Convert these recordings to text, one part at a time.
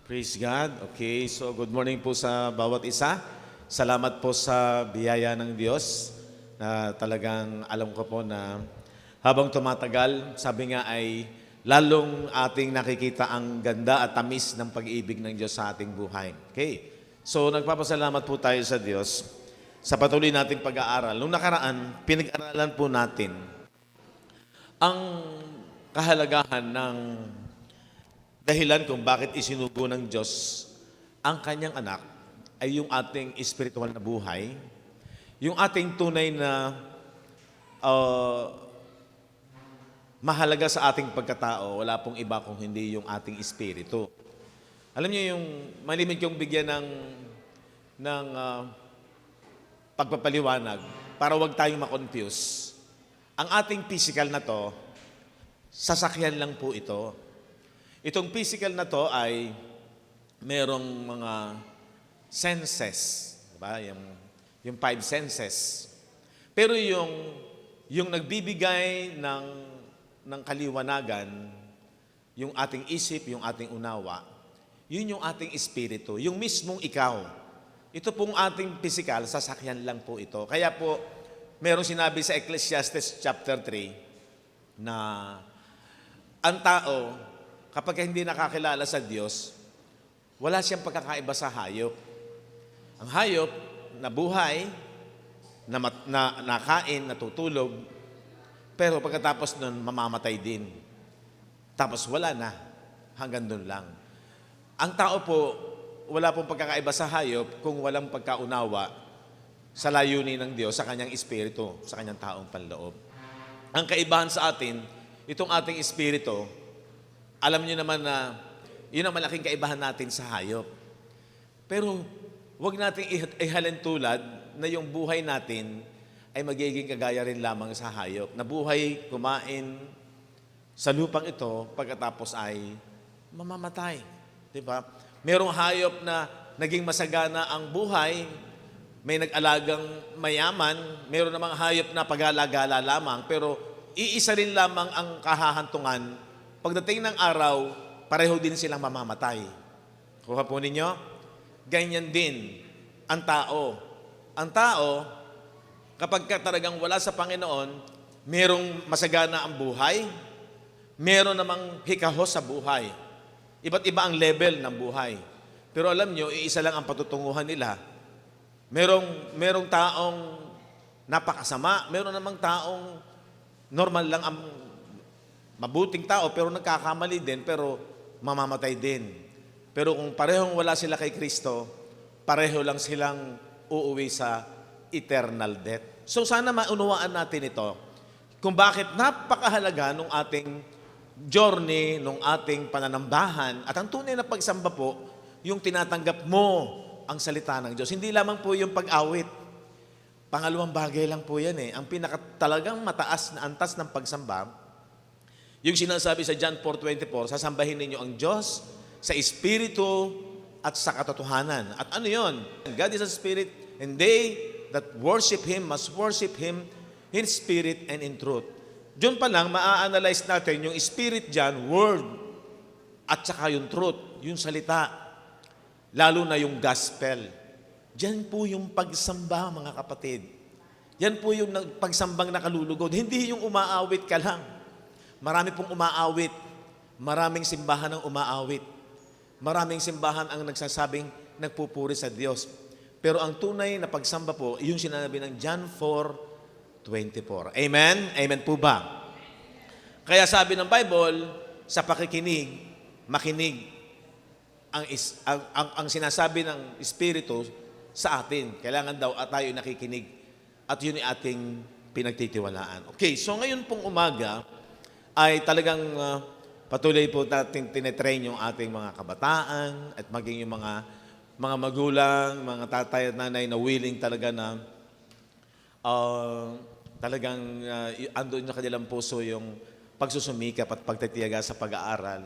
Praise God. Okay, so good morning po sa bawat isa. Salamat po sa biyaya ng Diyos na talagang alam ko po na habang tumatagal, sabi nga ay lalong ating nakikita ang ganda at tamis ng pag-ibig ng Diyos sa ating buhay. Okay, so nagpapasalamat po tayo sa Diyos sa patuloy nating pag-aaral. Nung nakaraan, pinag-aralan po natin ang kahalagahan ng dahilan kung bakit isinugo ng Diyos ang kanyang anak ay yung ating espiritual na buhay, yung ating tunay na mahalaga sa ating pagkatao, wala pong iba kung hindi yung ating espiritu. Alam niyo yung malimit kong bigyan ng pagpapaliwanag para wag tayong makonfuse. Ang ating physical na to, sasakyan lang po ito. Itong physical na to ay merong mga senses, diba? Yung five senses. Pero yung nagbibigay ng kaliwanagan, yung ating isip, yung ating unawa, yun yung ating espiritu, yung mismong ikaw. Ito pong ating physical, sasakyan lang po ito. Kaya po, merong sinabi sa Ecclesiastes chapter 3 na ang tao, kapag hindi nakakilala sa Diyos, wala siyang pagkakaiba sa hayop. Ang hayop, nabuhay, nakain, natutulog, pero pagkatapos nun, mamamatay din. Tapos wala na, hanggang doon lang. Ang tao po, wala pong pagkakaiba sa hayop kung walang pagkaunawa sa layunin ng Diyos, sa kanyang espiritu, sa kanyang taong panloob. Ang kaibahan sa atin, itong ating espiritu, alam niyo naman na yun ang malaking kaibahan natin sa hayop. Pero huwag nating ihalin tulad na yung buhay natin ay magiging kagaya rin lamang sa hayop. Na buhay, kumain sa lupang ito, pagkatapos ay mamamatay. Diba? Merong hayop na naging masagana ang buhay, may nag-alagang mayaman, meron namang hayop na pag-alagala lamang, pero iisa rin lamang ang kahahantungan. Pagdating ng araw, pareho din silang mamamatay. Kuha po ninyo? Ganyan din ang tao. Ang tao, kapag talagang wala sa Panginoon, merong masagana ang buhay, meron namang hikahos sa buhay. Iba't iba ang level ng buhay. Pero alam nyo, iisa lang ang patutunguhan nila. Merong taong napakasama, meron namang taong normal lang ang mabuting tao pero nagkakamali din pero mamamatay din. Pero kung parehong wala sila kay Kristo, pareho lang silang uuwi sa eternal death. So sana maunawaan natin ito kung bakit napakahalaga nung ating journey, nung ating pananambahan at ang tunay na pagsamba po, yung tinatanggap mo ang salita ng Diyos. Hindi lamang po yung pag-awit. Pangalawang bagay lang po yan eh. Ang pinakatalagang mataas na antas ng pagsamba, yung sinasabi sa John 4:24, sasambahin ninyo ang Diyos sa Espiritu at sa katotohanan. At ano yon? God is a Spirit, and they that worship Him must worship Him in Spirit and in truth. Diyon pa lang, maa-analyze natin yung Spirit dyan, Word, at saka yung truth, yung salita, lalo na yung gospel. Diyan po yung pagsamba, mga kapatid. Yan po yung pagsambang nakalulugod. Hindi yung umaawit ka lang. Marami pong umaawit. Maraming simbahan ang umaawit. Maraming simbahan ang nagsasabing nagpupuri sa Diyos. Pero ang tunay na pagsamba po, yung sinabi ng John 4:24. Amen? Amen po ba? Kaya sabi ng Bible, sa pakikinig, makinig ang sinasabi ng Espiritu sa atin. Kailangan daw at tayo nakikinig. At yun ay ating pinagtitiwalaan. Okay, so ngayon pong umaga, ay talagang patuloy po natin tinetrain yung ating mga kabataan at maging yung mga magulang, mga tatay at nanay na willing talaga na talagang andun na kanilang puso yung pagsusumikap at pagtitiyaga sa pag-aaral.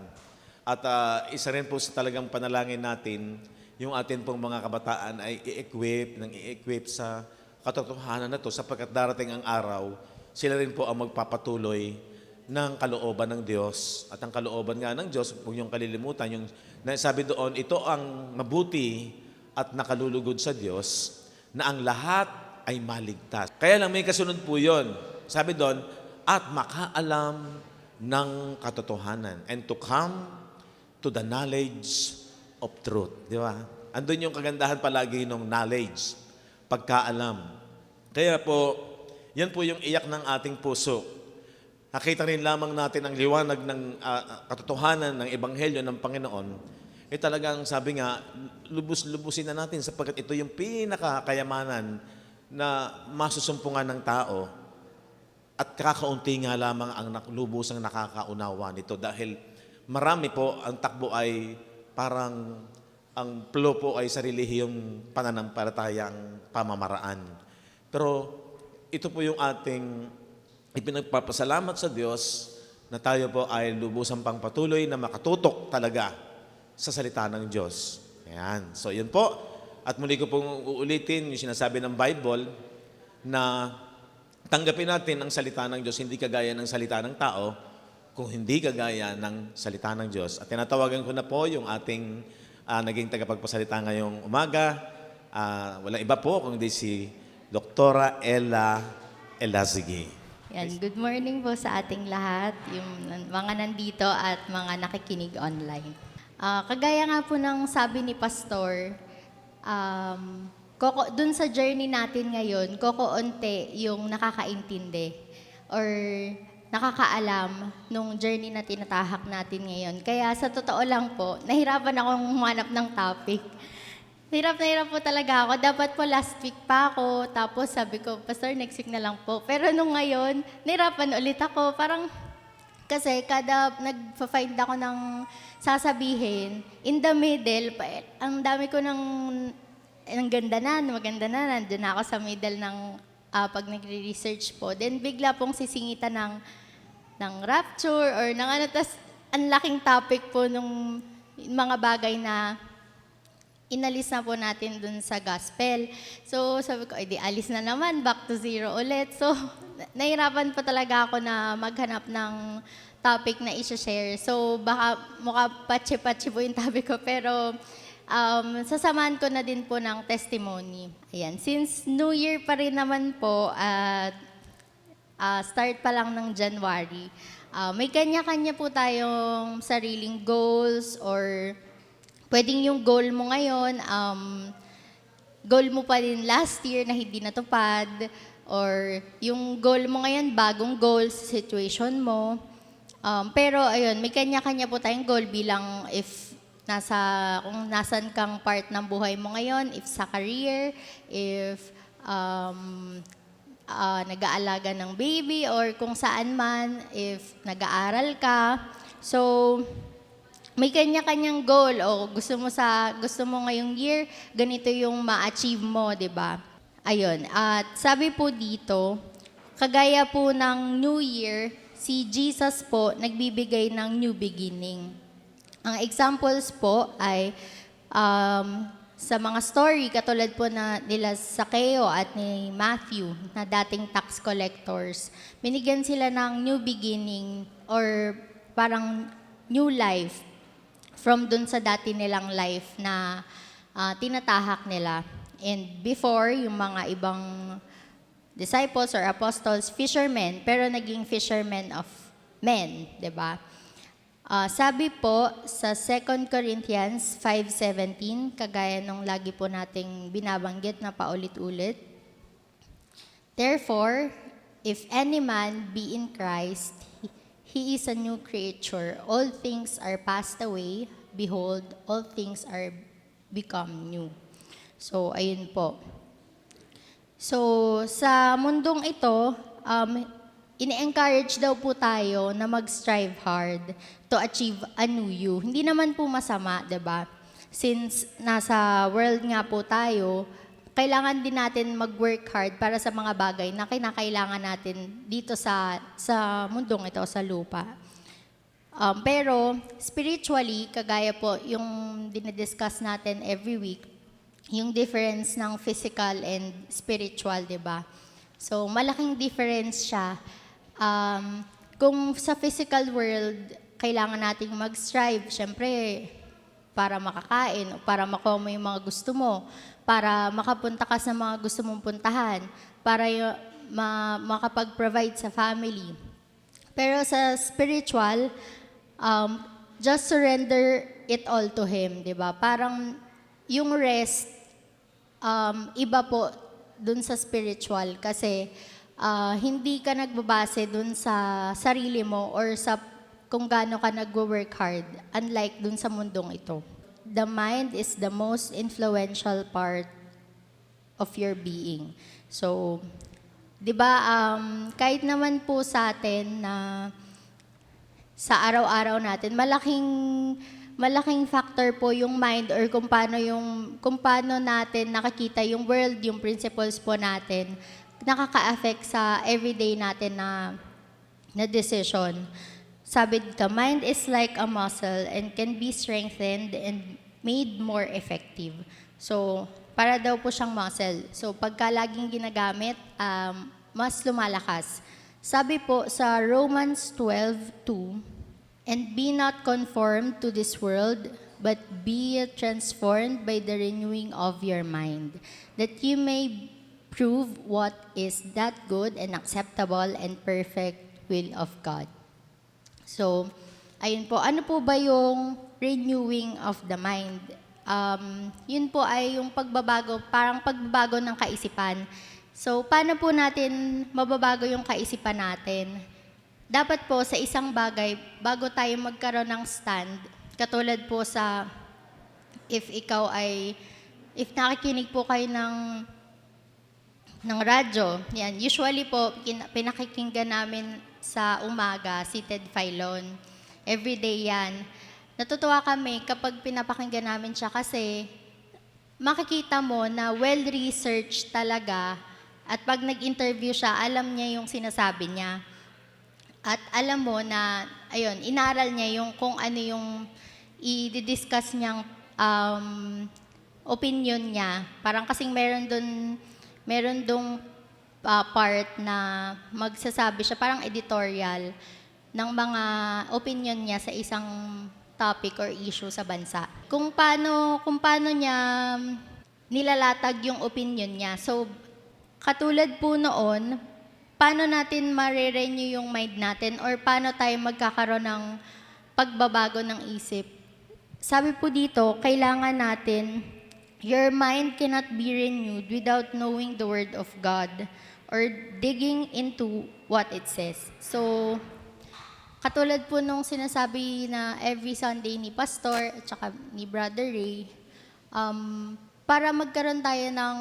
At isa rin po sa talagang panalangin natin, yung atin pong mga kabataan ay i-equip sa katotohanan na to sapagkat darating ang araw, sila rin po ang magpapatuloy ng kalooban ng Diyos. At ang kalooban nga ng Diyos, huwag niyong kalilimutan, yung sabi doon, ito ang mabuti at nakalulugod sa Diyos na ang lahat ay maligtas. Kaya lang may kasunod po yun. Sabi doon, at makaalam ng katotohanan and to come to the knowledge of truth. Di ba? Andun yung kagandahan palagi ng knowledge, pagkaalam. Kaya po, yan po yung iyak ng ating puso. Nakita rin lamang natin ang liwanag ng katotohanan ng Ebanghelyo ng Panginoon, talagang sabi nga, lubos-lubusin na natin sapagkat ito yung pinakakayamanan na masusumpungan ng tao at kakaunti nga lamang ang lubusang nakakaunawa nito dahil marami po, ang takbo ay parang ang flow po ay sa relihiyong pananampalatayang pamamaraan. Pero ito po yung ating ipinagpapasalamat sa Diyos na tayo po ay lubusang pang patuloy na makatutok talaga sa salita ng Diyos. Ayan. So, yun po. At muli ko pong uulitin yung sinasabi ng Bible na tanggapin natin ang salita ng Diyos, hindi kagaya ng salita ng tao, kung hindi kagaya ng salita ng Diyos. At tinatawagan ko na po yung ating naging tagapagpasalita ngayong umaga. Walang iba po kundi si Doktora Ella Elazigi. Yan, good morning po sa ating lahat, yung mga nandito at mga nakikinig online. Kagaya nga po ng sabi ni Pastor, dun sa journey natin ngayon, kokoonte yung nakakaintindi or nakakaalam nung journey na tinatahak natin ngayon. Kaya sa totoo lang po, nahirapan akong humanap ng topic. Hirap na hirap po talaga ako. Dapat po last week pa ako, tapos sabi ko, Pastor, next week na lang po. Pero nung ngayon, nahirapan ulit ako. Parang, kasi kada nag-find ako ng sasabihin, in the middle, ang dami ko ang ganda na, maganda na, nandun na ako sa middle ng pag nagre-research po. Then bigla pong sisingitan ng rapture or ng ano, tas ang laking topic po nung mga bagay na inalis na po natin dun sa gospel. So sabi ko, di alis na naman, back to zero ulit. So nahirapan pa talaga ako na maghanap ng topic na i-share. So baka mukha patsi-patsi po yung topic ko, pero sasamahan ko na din po ng testimony. Ayan. Since New Year pa rin naman po at start pa lang ng January, may kanya-kanya po tayong sariling goals or pwedeng yung goal mo ngayon, goal mo pa din last year na hindi natupad, or yung goal mo ngayon, bagong goal sa situation mo. Pero ayun, may kanya-kanya po tayong goal bilang kung nasan kang part ng buhay mo ngayon, if sa career, if nag-aalaga ng baby, or kung saan man, if nag-aaral ka. So, may kanya-kanyang goal o gusto mo ngayong year, ganito yung ma-achieve mo, 'di ba? Ayun. At sabi po dito, kagaya po ng New Year, si Jesus po nagbibigay ng new beginning. Ang examples po ay sa mga story katulad po na nila Zaccheo at ni Matthew na dating tax collectors. Binigyan sila ng new beginning or parang new life from dun sa dati nilang life na tinatahak nila. And before, yung mga ibang disciples or apostles, fishermen, pero naging fishermen of men, di ba? Sabi po sa 2 Corinthians 5:17, kagaya nung lagi po nating binabanggit na paulit-ulit, therefore, if any man be in Christ, he is a new creature. All things are passed away. Behold, all things are become new. So, ayun po. So, sa mundong ito, ini-encourage daw po tayo na mag-strive hard to achieve a new you. Hindi naman po masama, 'di ba? Since nasa world nga po tayo, kailangan din natin mag-work hard para sa mga bagay na kinakailangan natin dito sa mundong ito, sa lupa. Pero spiritually, kagaya po yung dinidiscuss natin every week, yung difference ng physical and spiritual, di ba? So, malaking difference siya. kung sa physical world, kailangan nating mag-strive, syempre, para makakain, o para makuha mo yung mga gusto mo, para makapunta ka sa mga gusto mong puntahan, para makapag-provide sa family. Pero sa spiritual, just surrender it all to Him, di ba? Parang yung rest, iba po dun sa spiritual kasi hindi ka nagbabase dun sa sarili mo or sa kung gaano ka nagwo-work hard, unlike dun sa mundong ito. The mind is the most influential part of your being. So, di ba, kahit naman po sa atin na sa araw-araw natin, malaking factor po yung mind or kung paano natin nakakita yung world, yung principles po natin, nakaka-affect sa everyday natin na decision. Sabi dito, mind is like a muscle and can be strengthened and made more effective. So, para daw po siyang muscle. So, pagka laging ginagamit, mas lumalakas. Sabi po sa Romans 12:2, "And be not conformed to this world, but be transformed by the renewing of your mind, that you may prove what is that good and acceptable and perfect will of God." So, ayun po. Ano po ba yung renewing of the mind? Yun po ay yung parang pagbabago ng kaisipan. So, paano po natin mababago yung kaisipan natin? Dapat po sa isang bagay, bago tayo magkaroon ng stand, katulad po sa, if nakikinig po kayo ng radyo, yan, usually po, pinakikinggan namin sa umaga, si Ted Filon. Everyday yan. Natutuwa kami kapag pinapakinggan namin siya kasi makikita mo na well-researched talaga at pag nag-interview siya, alam niya yung sinasabi niya. At alam mo na, ayun, inaral niya yung kung ano yung i-discuss niyang opinion niya. Parang kasing meron dong part na magsasabi siya, parang editorial, ng mga opinion niya sa isang topic or issue sa bansa. Kung paano niya nilalatag yung opinion niya. So, katulad po noon, paano natin ma-renew yung mind natin or paano tayo magkakaroon ng pagbabago ng isip. Sabi po dito, kailangan natin, your mind cannot be renewed without knowing the Word of God or digging into what it says. So, katulad po nung sinasabi na every Sunday ni Pastor at saka ni Brother Ray, para magkaroon tayo ng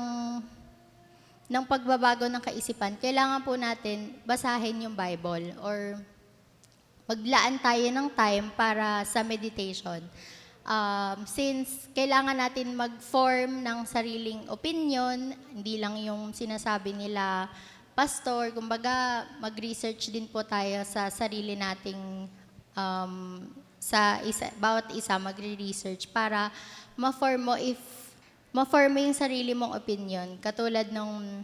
pagbabago ng kaisipan, kailangan po natin basahin yung Bible or maglaan tayo ng time para sa meditation. Since kailangan natin mag-form ng sariling opinion, hindi lang yung sinasabi nila pastor, kumbaga mag-research din po tayo sa sarili nating bawat isa magre-research para ma-form mo yung sarili mong opinion. Katulad nung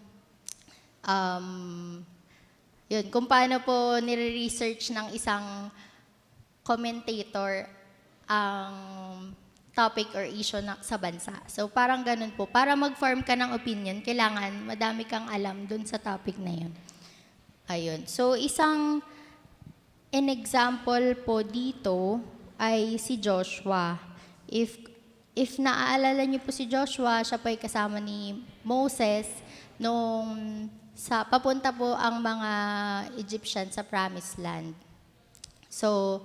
yun, kung paano po nire-research ng isang commentator ang topic or issue sa bansa. So, parang ganun po. Para mag-form ka ng opinion, kailangan madami kang alam dun sa topic na yun. Ayun. So, an example po dito ay si Joshua. If naaalala niyo po si Joshua, siya po ay kasama ni Moses nung papunta po ang mga Egyptian sa Promised Land. So,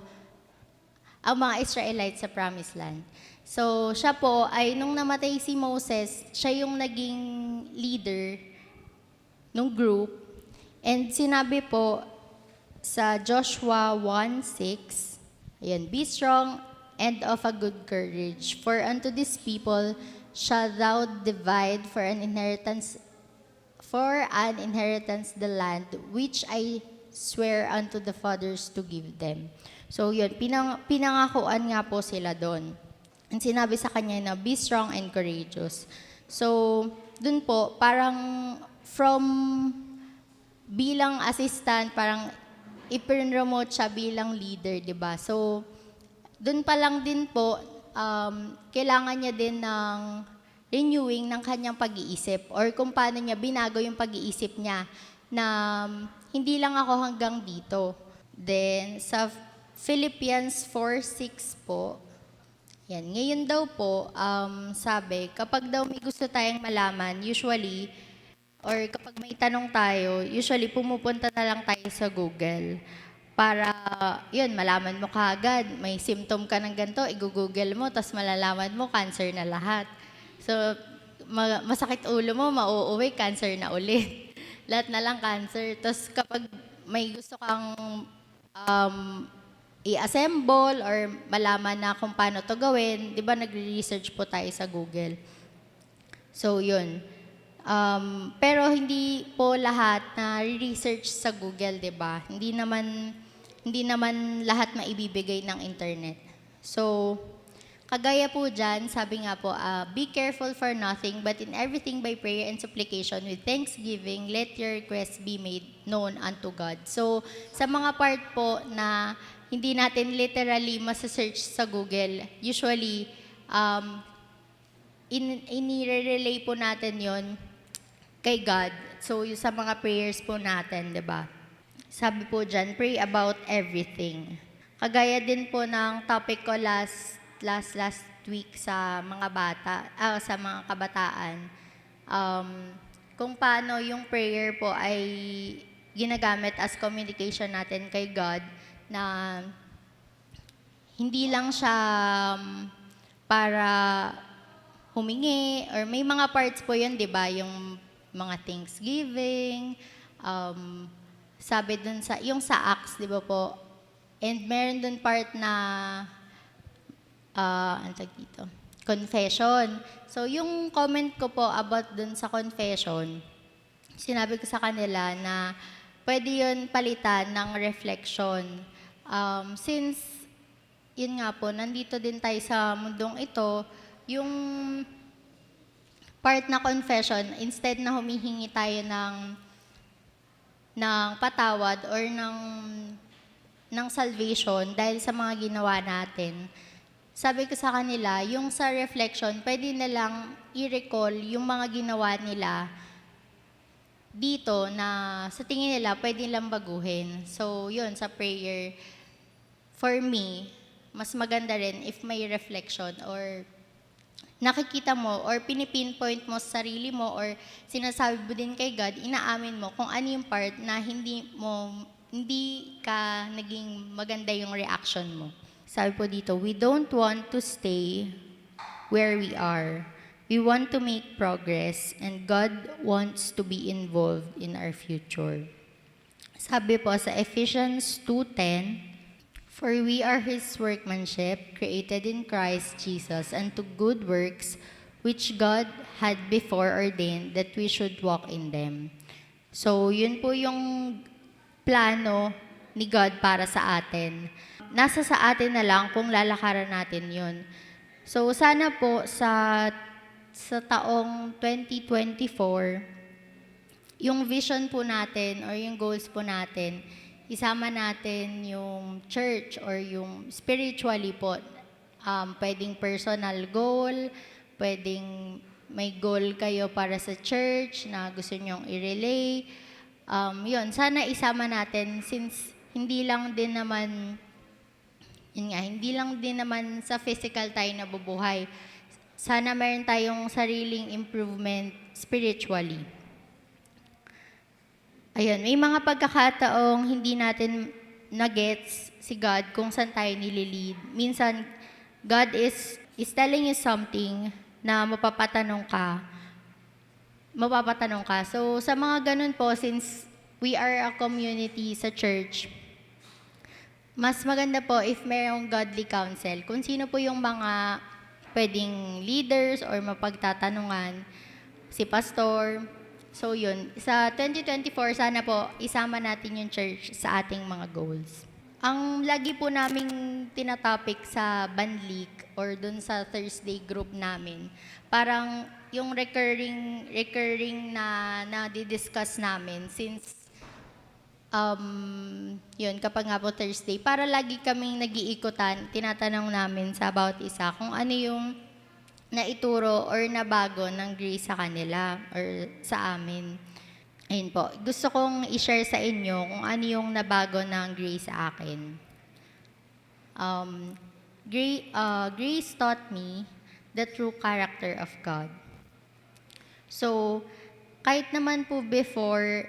ang mga Israelites sa Promised Land. So, siya po ay nung namatay si Moses, siya yung naging leader ng group. And sinabi po sa Joshua 1:6, ayan, "Be strong and of a good courage, for unto this people shall thou divide for an inheritance the land which I swear unto the fathers to give them." So yun, pinangakuan nga po sila doon. And sinabi sa kanya na, "Be strong and courageous." So, dun po, parang from bilang assistant, parang i-promote siya bilang leader, di ba? So, doon pa lang din po, kailangan niya din ng renewing ng kanyang pag-iisip or kung paano niya binago yung pag-iisip niya na hindi lang ako hanggang dito. Then, sa Philippians 4:6 po, yan, ngayon daw po, sabi, kapag daw may gusto tayong malaman, usually, or kapag may tanong tayo, usually pumupunta na lang tayo sa Google para, yun, malaman mo kaagad, may symptom ka ng ganito, i-google mo, tapos malalaman mo, cancer na lahat. So, masakit ulo mo, mauuwi, cancer na ulit. Lahat na lang cancer. Tapos kapag may gusto kang i-assemble or malaman na kung paano to gawin, di ba nagre-research po tayo sa Google. So, yun. Pero hindi po lahat na research sa Google, di ba? Hindi naman lahat maibibigay ng internet. So, kagaya po dyan, sabi nga po, be careful for nothing, but in everything by prayer and supplication with thanksgiving, let your requests be made known unto God. So, sa mga part po na hindi natin literally masa-search sa Google, usually, inire-relay po natin yon kay God. So, yung sa mga prayers po natin, di ba? Sabi po dyan, pray about everything. Kagaya din po ng topic ko last week sa mga sa mga kabataan. Kung paano yung prayer po ay ginagamit as communication natin kay God na hindi lang siya para humingi or may mga parts po yun, di ba? Yung mga Thanksgiving, sabi dun yung sa Acts, di ba po? And meron dun part na dito, confession. So, yung comment ko po about dun sa confession, sinabi ko sa kanila na pwede yun palitan ng reflection. Since, yun nga po, nandito din tayo sa mundong ito, yung part na confession, instead na humihingi tayo ng patawad or ng salvation dahil sa mga ginawa natin, sabi ko sa kanila, yung sa reflection, pwede na lang i-recall yung mga ginawa nila dito na sa tingin nila pwede lang baguhin. So, yun, sa prayer, for me, mas maganda rin if may reflection or nakikita mo or pinipinpoint mo sa sarili mo or sinasabi mo din kay God, inaamin mo kung ano yung part na hindi ka naging maganda yung reaction mo. Sabi po dito, we don't want to stay where we are. We want to make progress and God wants to be involved in our future. Sabi po sa Ephesians 2:10, for we are His workmanship, created in Christ Jesus unto good works, which God had before ordained that we should walk in them. So, yun po yung plano ni God para sa atin. Nasa sa atin na lang kung lalakaran natin yun. So, sana po sa taong 2024, yung vision po natin or yung goals po natin, isama natin yung church or yung spiritually po. Pwedeng personal goal, pwedeng may goal kayo para sa church na gusto nyong i-relay. Yun, sana isama natin since hindi lang din naman sa physical tayo nabubuhay. Sana meron tayong sariling improvement spiritually. Ayun, may mga pagkakataong hindi natin na-gets si God kung saan tayo nililid. Minsan, God is telling you something na mapapatanong ka. So, sa mga ganun po, since we are a community sa church, mas maganda po if mayroong godly counsel. Kung sino po yung mga pwedeng leaders or mapagtatanungan, si pastor. So yun, sa 2024 sana po isama natin yung church sa ating mga goals. Ang lagi po naming tinatopic sa Banlik or dun sa Thursday group namin, parang yung recurring na di-discuss namin since yun, kapag nga po Thursday, para lagi kaming nag-iikutan, tinatanong namin sa bawat isa kung ano yung naituro or nabago ng Grace sa kanila or sa amin. Ayun po, gusto kong i-share sa inyo kung ano yung nabago ng Grace sa akin. Grace taught me the true character of God. So, kahit naman po before,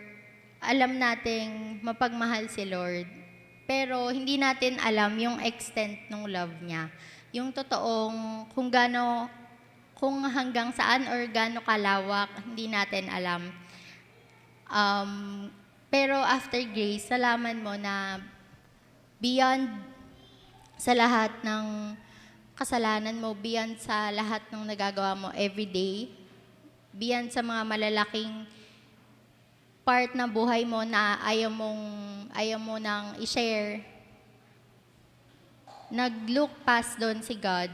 alam nating mapagmahal si Lord, pero hindi natin alam yung extent ng love niya. Yung totoong kung hanggang saan or gaano kalawak, hindi natin alam. Pero after Grace, salaman mo na beyond sa lahat ng kasalanan mo, beyond sa lahat ng nagagawa mo everyday, beyond sa mga malalaking part ng buhay mo na ayaw mo nang i-share, nag-look past doon si God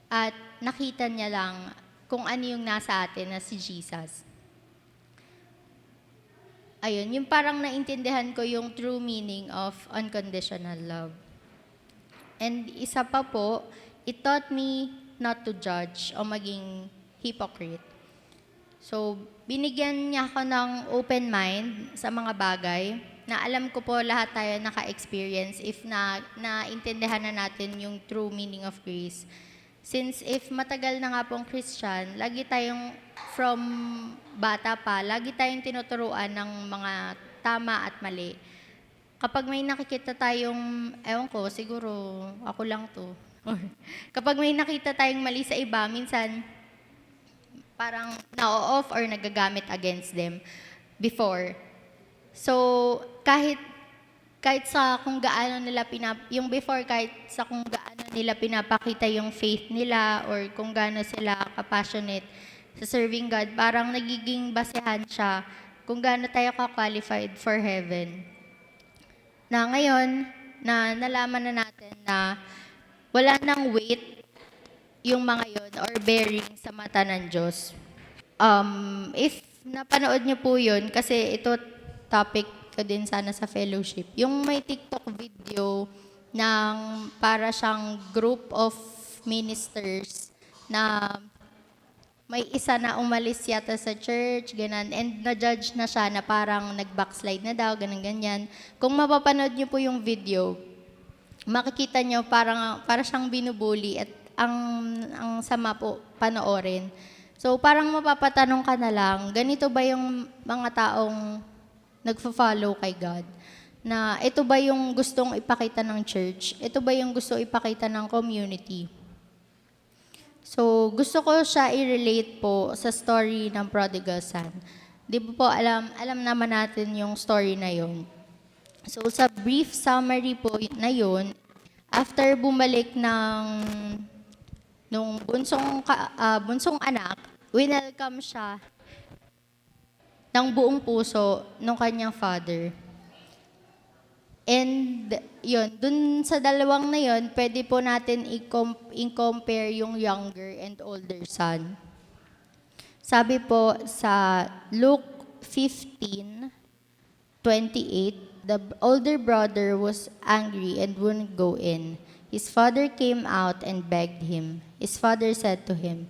at nakita niya lang kung ano yung nasa atin na si Jesus. Ayun, yung parang naintindihan ko yung true meaning of unconditional love. And isa pa po, it taught me not to judge o maging hypocrite. So, binigyan niya ako ng open mind sa mga bagay na alam ko po lahat tayo naka-experience if naintindihan na natin yung true meaning of grace. Since if matagal na nga pong Christian, lagi tayong from bata pa, lagi tayong tinuturuan ng mga tama at mali. Kapag may nakikita tayong, ewan ko, siguro ako lang to. Kapag may nakita tayong mali sa iba, minsan parang na-off or nagagamit against them before. So, kahit sa kung gaano nila yung before, kahit sa kung gaano nila pinapakita yung faith nila or kung gaano sila ka-passionate sa serving God, parang nagiging basehan siya kung gaano tayo ka-qualified for heaven. Na ngayon, na nalaman na natin na wala nang weight yung mga yon or bearing sa mata ng Diyos. If napanood niyo po yun, kasi ito topic ko din sana sa fellowship, yung may TikTok video ng para siyang group of ministers na may isa na umalis yata sa church, ganun, and na-judge na siya na parang nag-backslide na daw, ganun-ganyan. Kung mapapanood niyo po yung video, makikita niyo para siyang binubuli at ang sama po panoorin. So parang mapapatanong ka na lang, ganito ba yung mga taong nagfo-follow kay God? Na ito ba yung gustong ipakita ng church? Ito ba yung gusto ipakita ng community? So, gusto ko siya i-relate po sa story ng prodigal son. Di ba po, alam naman natin yung story na yun. So, sa brief summary po na yun, after bumalik nung bunsong anak, winelcome siya ng buong puso ng kanyang father. And yun, dun sa dalawang na yun, pwede po natin i-compare yung younger and older son. Sabi po sa Luke 15:28, the older brother was angry and wouldn't go in. His father came out and begged him. His father said to him,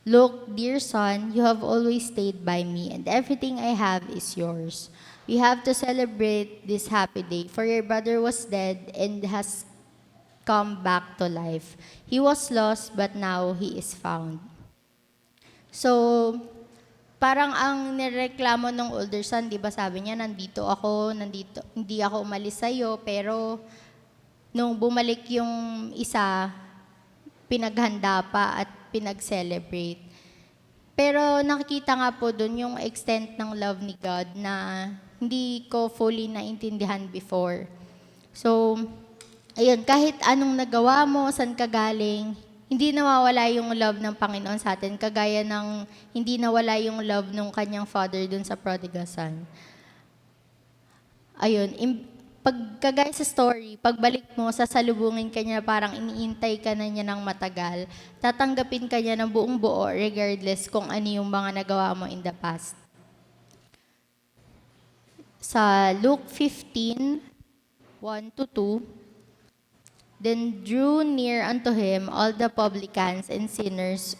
"Look, dear son, you have always stayed by me, and everything I have is yours. We have to celebrate this happy day, for your brother was dead and has come back to life. He was lost, but now he is found." So, parang ang nireklamo ng older son, di ba sabi niya, nandito, hindi ako umalis sa'yo, pero nung bumalik yung isa, pinaghanda pa at pinag-celebrate. Pero nakikita nga po dun yung extent ng love ni God na hindi ko fully naintindihan before. So, ayun, kahit anong nagawa mo, saan ka galing, hindi nawawala yung love ng Panginoon sa atin, kagaya ng hindi nawala yung love ng kanyang father dun sa prodigal son. Ayun, kagaya sa story, pagbalik mo, sasalubungin ka niya, parang iniintay ka na niya ng matagal, tatanggapin ka niya ng buong buo regardless kung ano yung mga nagawa mo in the past. sa Luke 15, 1 to 2. Then drew near unto him all the publicans and sinners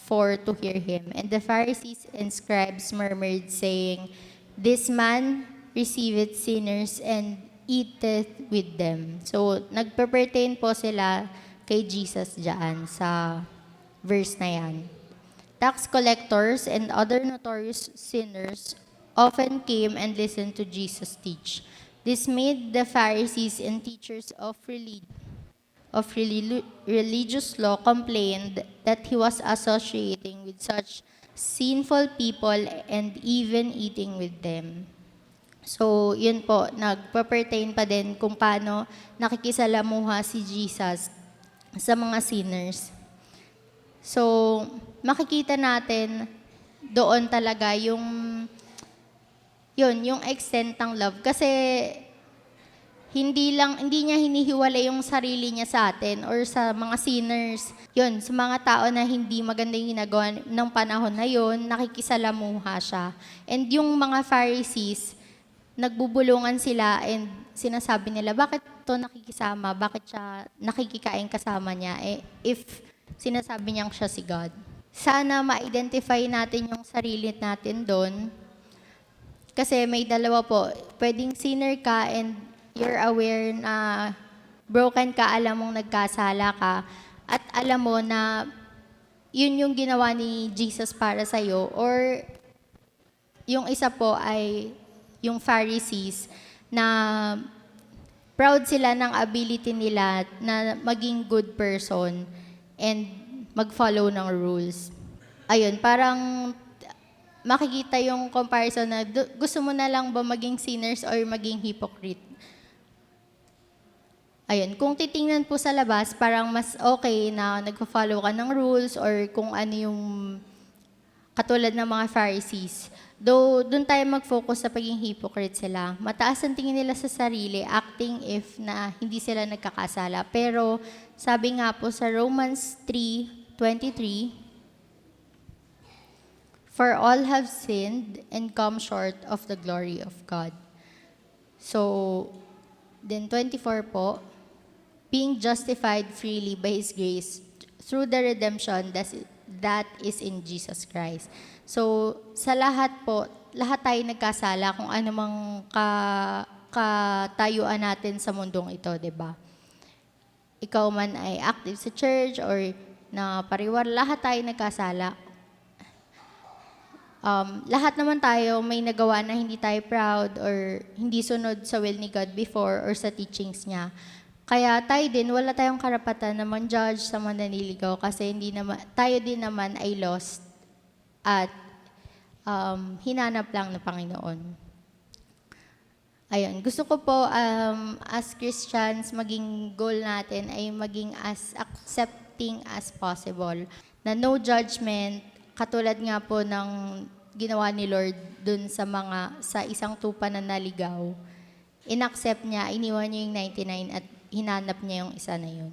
for to hear him. And the Pharisees and scribes murmured, saying, This man receiveth sinners and eateth with them. So, nagpe-pertain po sila kay Jesus dyan sa verse na yan. Tax collectors and other notorious sinners often came and listened to Jesus teach. This made the Pharisees and teachers of religious law complained that he was associating with such sinful people and even eating with them. So, yun po, nagpa-pertain pa din kung paano nakikisalamuha si Jesus sa mga sinners. So, makikita natin doon talaga yung extent ng love. Kasi hindi niya hinihiwalay yung sarili niya sa atin or sa mga sinners. Yun, sa mga tao na hindi maganda yung ginagawa ng panahon na yun, nakikisalamuha siya. And yung mga Pharisees, nagbubulungan sila and sinasabi nila, bakit to nakikisama? Bakit siya nakikikain kasama niya? If sinasabi niyang siya si God. Sana ma-identify natin yung sarili natin doon. Kasi may dalawa po. Pwedeng sinner ka and you're aware na broken ka, alam mong nagkasala ka, at alam mo na yun yung ginawa ni Jesus para sa'yo. Or yung isa po ay yung Pharisees na proud sila ng ability nila na maging good person and mag-follow ng rules. Ayun, parang makikita yung comparison na gusto mo na lang ba maging sinners or maging hypocrite. Ayun, kung titingnan po sa labas, parang mas okay na nagpa-follow ka ng rules or kung ano yung katulad ng mga Pharisees. Though, doon tayo mag-focus sa pagiging hypocrite sila. Mataas ang tingin nila sa sarili, acting if na hindi sila nagkakasala. Pero, sabi nga po sa Romans 3:23, For all have sinned and come short of the glory of God. So, then 24 po, being justified freely by His grace through the redemption that is in Jesus Christ. So, sa lahat po, lahat tayo nagkasala kung ano mang katayuan natin sa mundong ito, di ba? Ikaw man ay active sa church or na pariwar, lahat tayo nagkasala. Lahat naman tayo may nagawa na hindi tayo proud or hindi sunod sa will ni God before or sa teachings niya. Kaya tayo din, wala tayong karapatan na man-judge sa mga naniligaw kasi tayo din naman ay lost at hinanap lang ng Panginoon. Ayun, gusto ko po as Christians, maging goal natin ay maging as accepting as possible. Na no judgment, katulad nga po ng ginawa ni Lord dun sa isang tupa na naligaw. In-accept niya, iniwan niya yung 99 at hinanap niya yung isa na yun.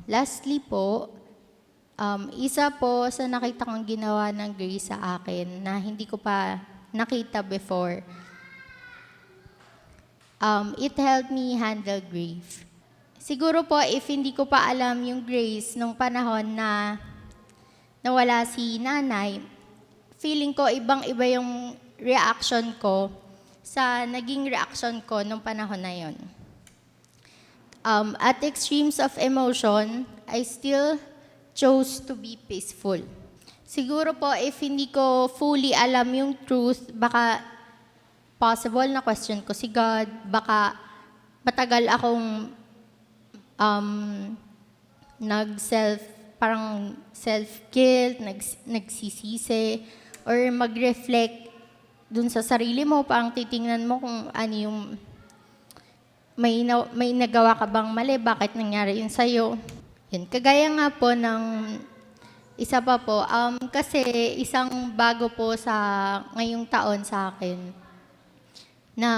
Lastly po, isa po sa nakita kong ginawa ng grace sa akin na hindi ko pa nakita before. It helped me handle grief. Siguro po, if hindi ko pa alam yung grace nung panahon na nawala si nanay, feeling ko ibang-iba yung reaction ko sa naging reaction ko nung panahon na yon. At extremes of emotion, I still chose to be peaceful. Siguro po, if hindi ko fully alam yung truth, baka possible na question ko si God, baka matagal akong parang self-guilt, nagsisisi, or mag-reflect dun sa sarili mo, parang titingnan mo kung ano yung may nagawa ka bang mali, bakit nangyari yun sa'yo. Yun. Kagaya nga po ng isa pa po, kasi isang bago po sa ngayong taon sa akin, na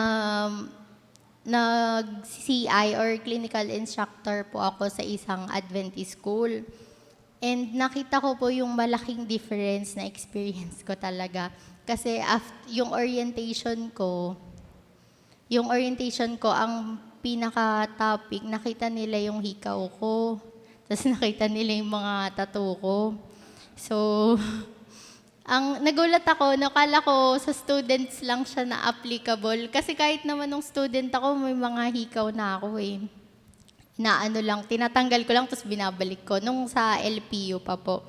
nag-CI or clinical instructor po ako sa isang Adventist school. And nakita ko po yung malaking difference na experience ko talaga. Kasi yung orientation ko, ang pinaka-topic, nakita nila yung hikaw ko. Tapos nakita nila yung mga tattoo ko. So, nagulat ako, nakala ko sa students lang siya na applicable. Kasi kahit naman nung student ako, may mga hikaw na ako eh. Tinatanggal ko lang tapos binabalik ko nung sa LPU pa po.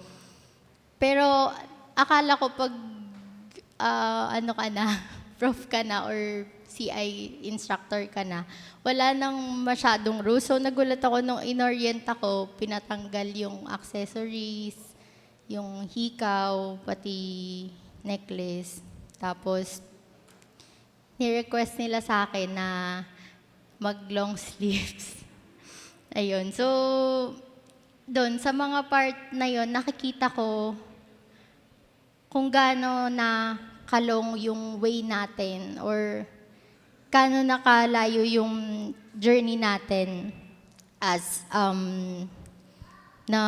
Pero akala ko pag ano ka na, prof ka na or CI instructor ka na, wala nang masyadong rules. So nagulat ako nung inorient ako, pinatanggal yung accessories, yung hikaw, pati necklace. Tapos ni-request nila sa akin na mag-long sleeves. Ayun. So, doon, sa mga part na yon nakikita ko kung gaano na kalong yung way natin or gaano nakalayo yung journey natin as na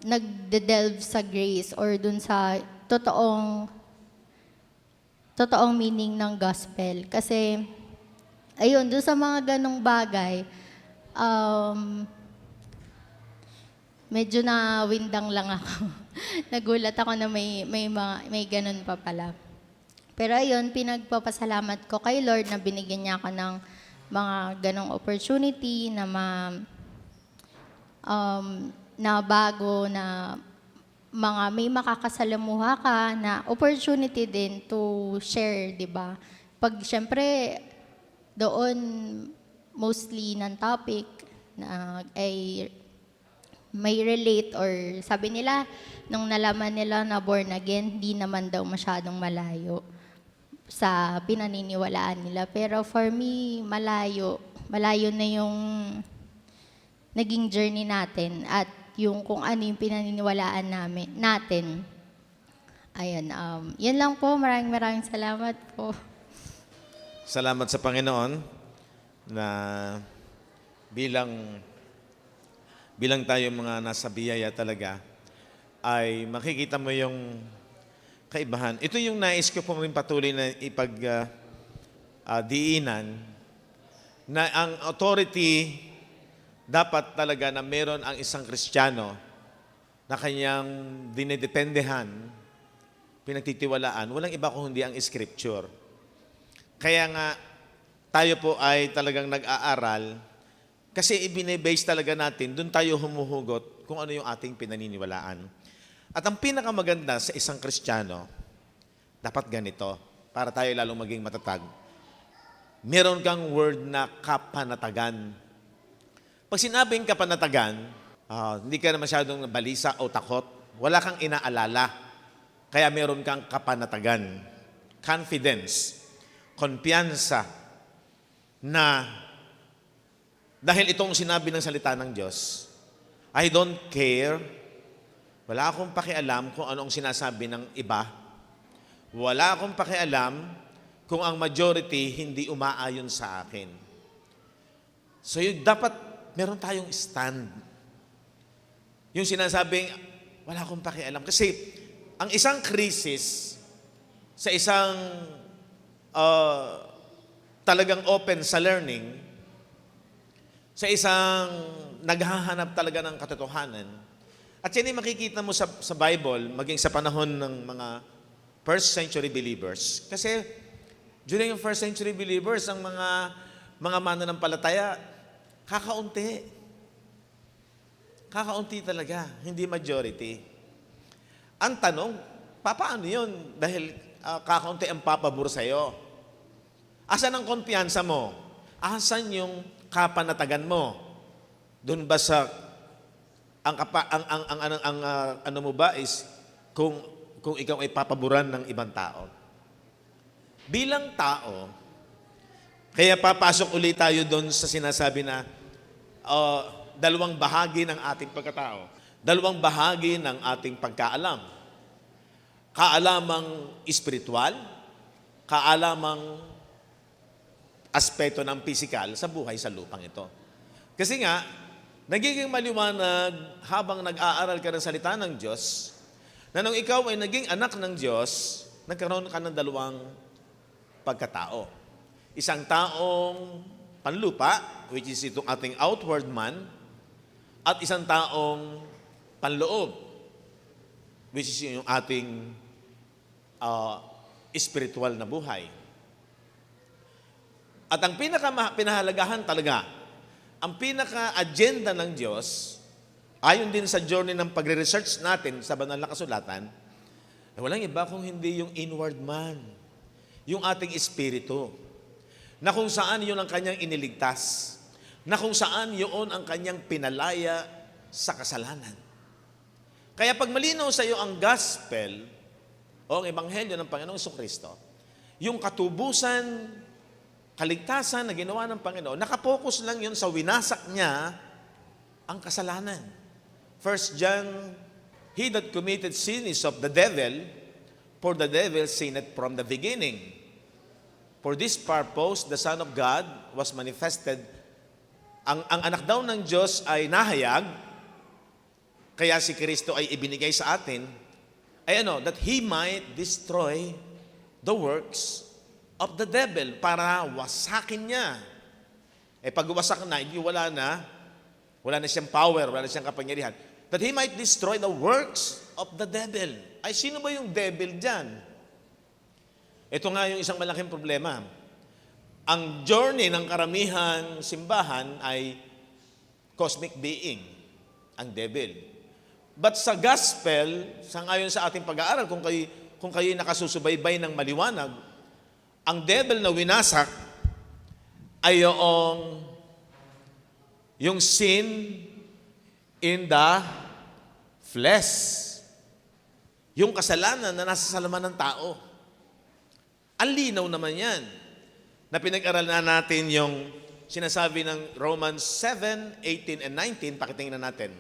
nagde-delve sa grace or dun sa totoong meaning ng gospel. Kasi, ayun, dun sa mga ganong bagay, medyo na windang lang ako. Nagulat ako na may ganun pa pala. Pero ayun, pinagpapasalamat ko kay Lord na binigyan niya ako ng mga ganong opportunity na na bago, na may makakasalamuha ka, na opportunity din to share, di ba? Pag syempre, doon, mostly ng topic na ay may relate or sabi nila, nung nalaman nila na born again, hindi naman daw masyadong malayo sa pinaniniwalaan nila. Pero for me, malayo na yung naging journey natin at yung kung ano yung pinaniniwalaan natin. Ayan, yan lang po. Maraming salamat po. Salamat sa Panginoon na bilang tayo mga nasa biyaya talaga, ay makikita mo yung kaibahan. Ito yung nais ko po rin patuloy na diinan, na ang authority dapat talaga na meron ang isang Kristiyano na kanyang dinedependehan, pinagtitiwalaan, walang iba kundi ang Scripture. Kaya nga, tayo po ay talagang nag-aaral kasi ibine-base talaga natin, doon tayo humuhugot kung ano yung ating pinaniniwalaan. At ang pinakamaganda sa isang Kristiyano, dapat ganito, para tayo lalong maging matatag. Meron kang word na kapanatagan. Pag sinabing kapanatagan, hindi ka na masyadong balisa o takot, wala kang inaalala, kaya meron kang kapanatagan. Confidence, kumpiyansa, na dahil itong sinabi ng salita ng Diyos, I don't care, wala akong pakialam kung ano ang sinasabi ng iba, wala akong pakialam kung ang majority hindi umaayon sa akin. So dapat meron tayong stand. Yung sinasabing, wala akong pakialam. Kasi ang isang krisis sa isang talagang open sa learning, sa isang naghahanap talaga ng katotohanan. At yan ay makikita mo sa Bible, maging sa panahon ng mga first century believers. Kasi during yung first century believers, ang mga mananampalataya, kakaunti. Kakaunti talaga, hindi majority. Ang tanong, paano yun? Dahil kakaunti ang papabor sa'yo. Asan ang kumpiyansa mo? Asan yung kapanatagan mo? Doon ba sa ano mo ba is kung ikaw ay papaboran ng ibang tao? Bilang tao, kaya papasok ulit tayo doon sa sinasabi na dalawang bahagi ng ating pagkatao. Dalawang bahagi ng ating pagkaalam. Kaalamang espiritual, kaalamang aspeto ng pisikal sa buhay sa lupang ito. Kasi nga, nagiging maliwanag habang nag-aaral ka ng salita ng Diyos, na nung ikaw ay naging anak ng Diyos, nagkaroon ka ng dalawang pagkatao. Isang taong panlupa, which is itong ating outward man, at isang taong panloob, which is yung ating spiritual na buhay. At ang pinahalagahan talaga, ang pinaka-agenda ng Diyos, ayon din sa journey ng pagre-research natin sa banal na kasulatan, na walang iba kung hindi yung inward man, yung ating espiritu, na kung saan yun ang kanyang iniligtas, na kung saan yun ang kanyang pinalaya sa kasalanan. Kaya pag malinaw sa iyo ang gospel o ang ebanghelyo ng Panginoong Jesucristo, yung katubusan, kaligtasan na ginawa ng Panginoon, nakapokus lang yun sa winasak niya ang kasalanan. 1 John, he that committed sin is of the devil, for the devil sinned from the beginning. For this purpose, the Son of God was manifested. Ang anak daw ng Diyos ay nahayag, kaya si Kristo ay ibinigay sa atin, ay that He might destroy the works of the devil, para wasakin niya. Pag wasak na, hindi wala na siyang power, wala na siyang kapangyarihan. That He might destroy the works of the devil. Ay, sino ba yung devil dyan? Ito nga yung isang malaking problema. Ang journey ng karamihang simbahan ay cosmic being, ang devil. But sa gospel, sangayon sa ating pag-aaral, kung kayo nakasusubaybay ng maliwanag, ang devil na winasak ay yung sin in the flesh. Yung kasalanan na nasa salaman ng tao. Ang linaw naman yan. Na pinag-aralan natin yung sinasabi ng Romans 7, 18, and 19, pakitingnan natin.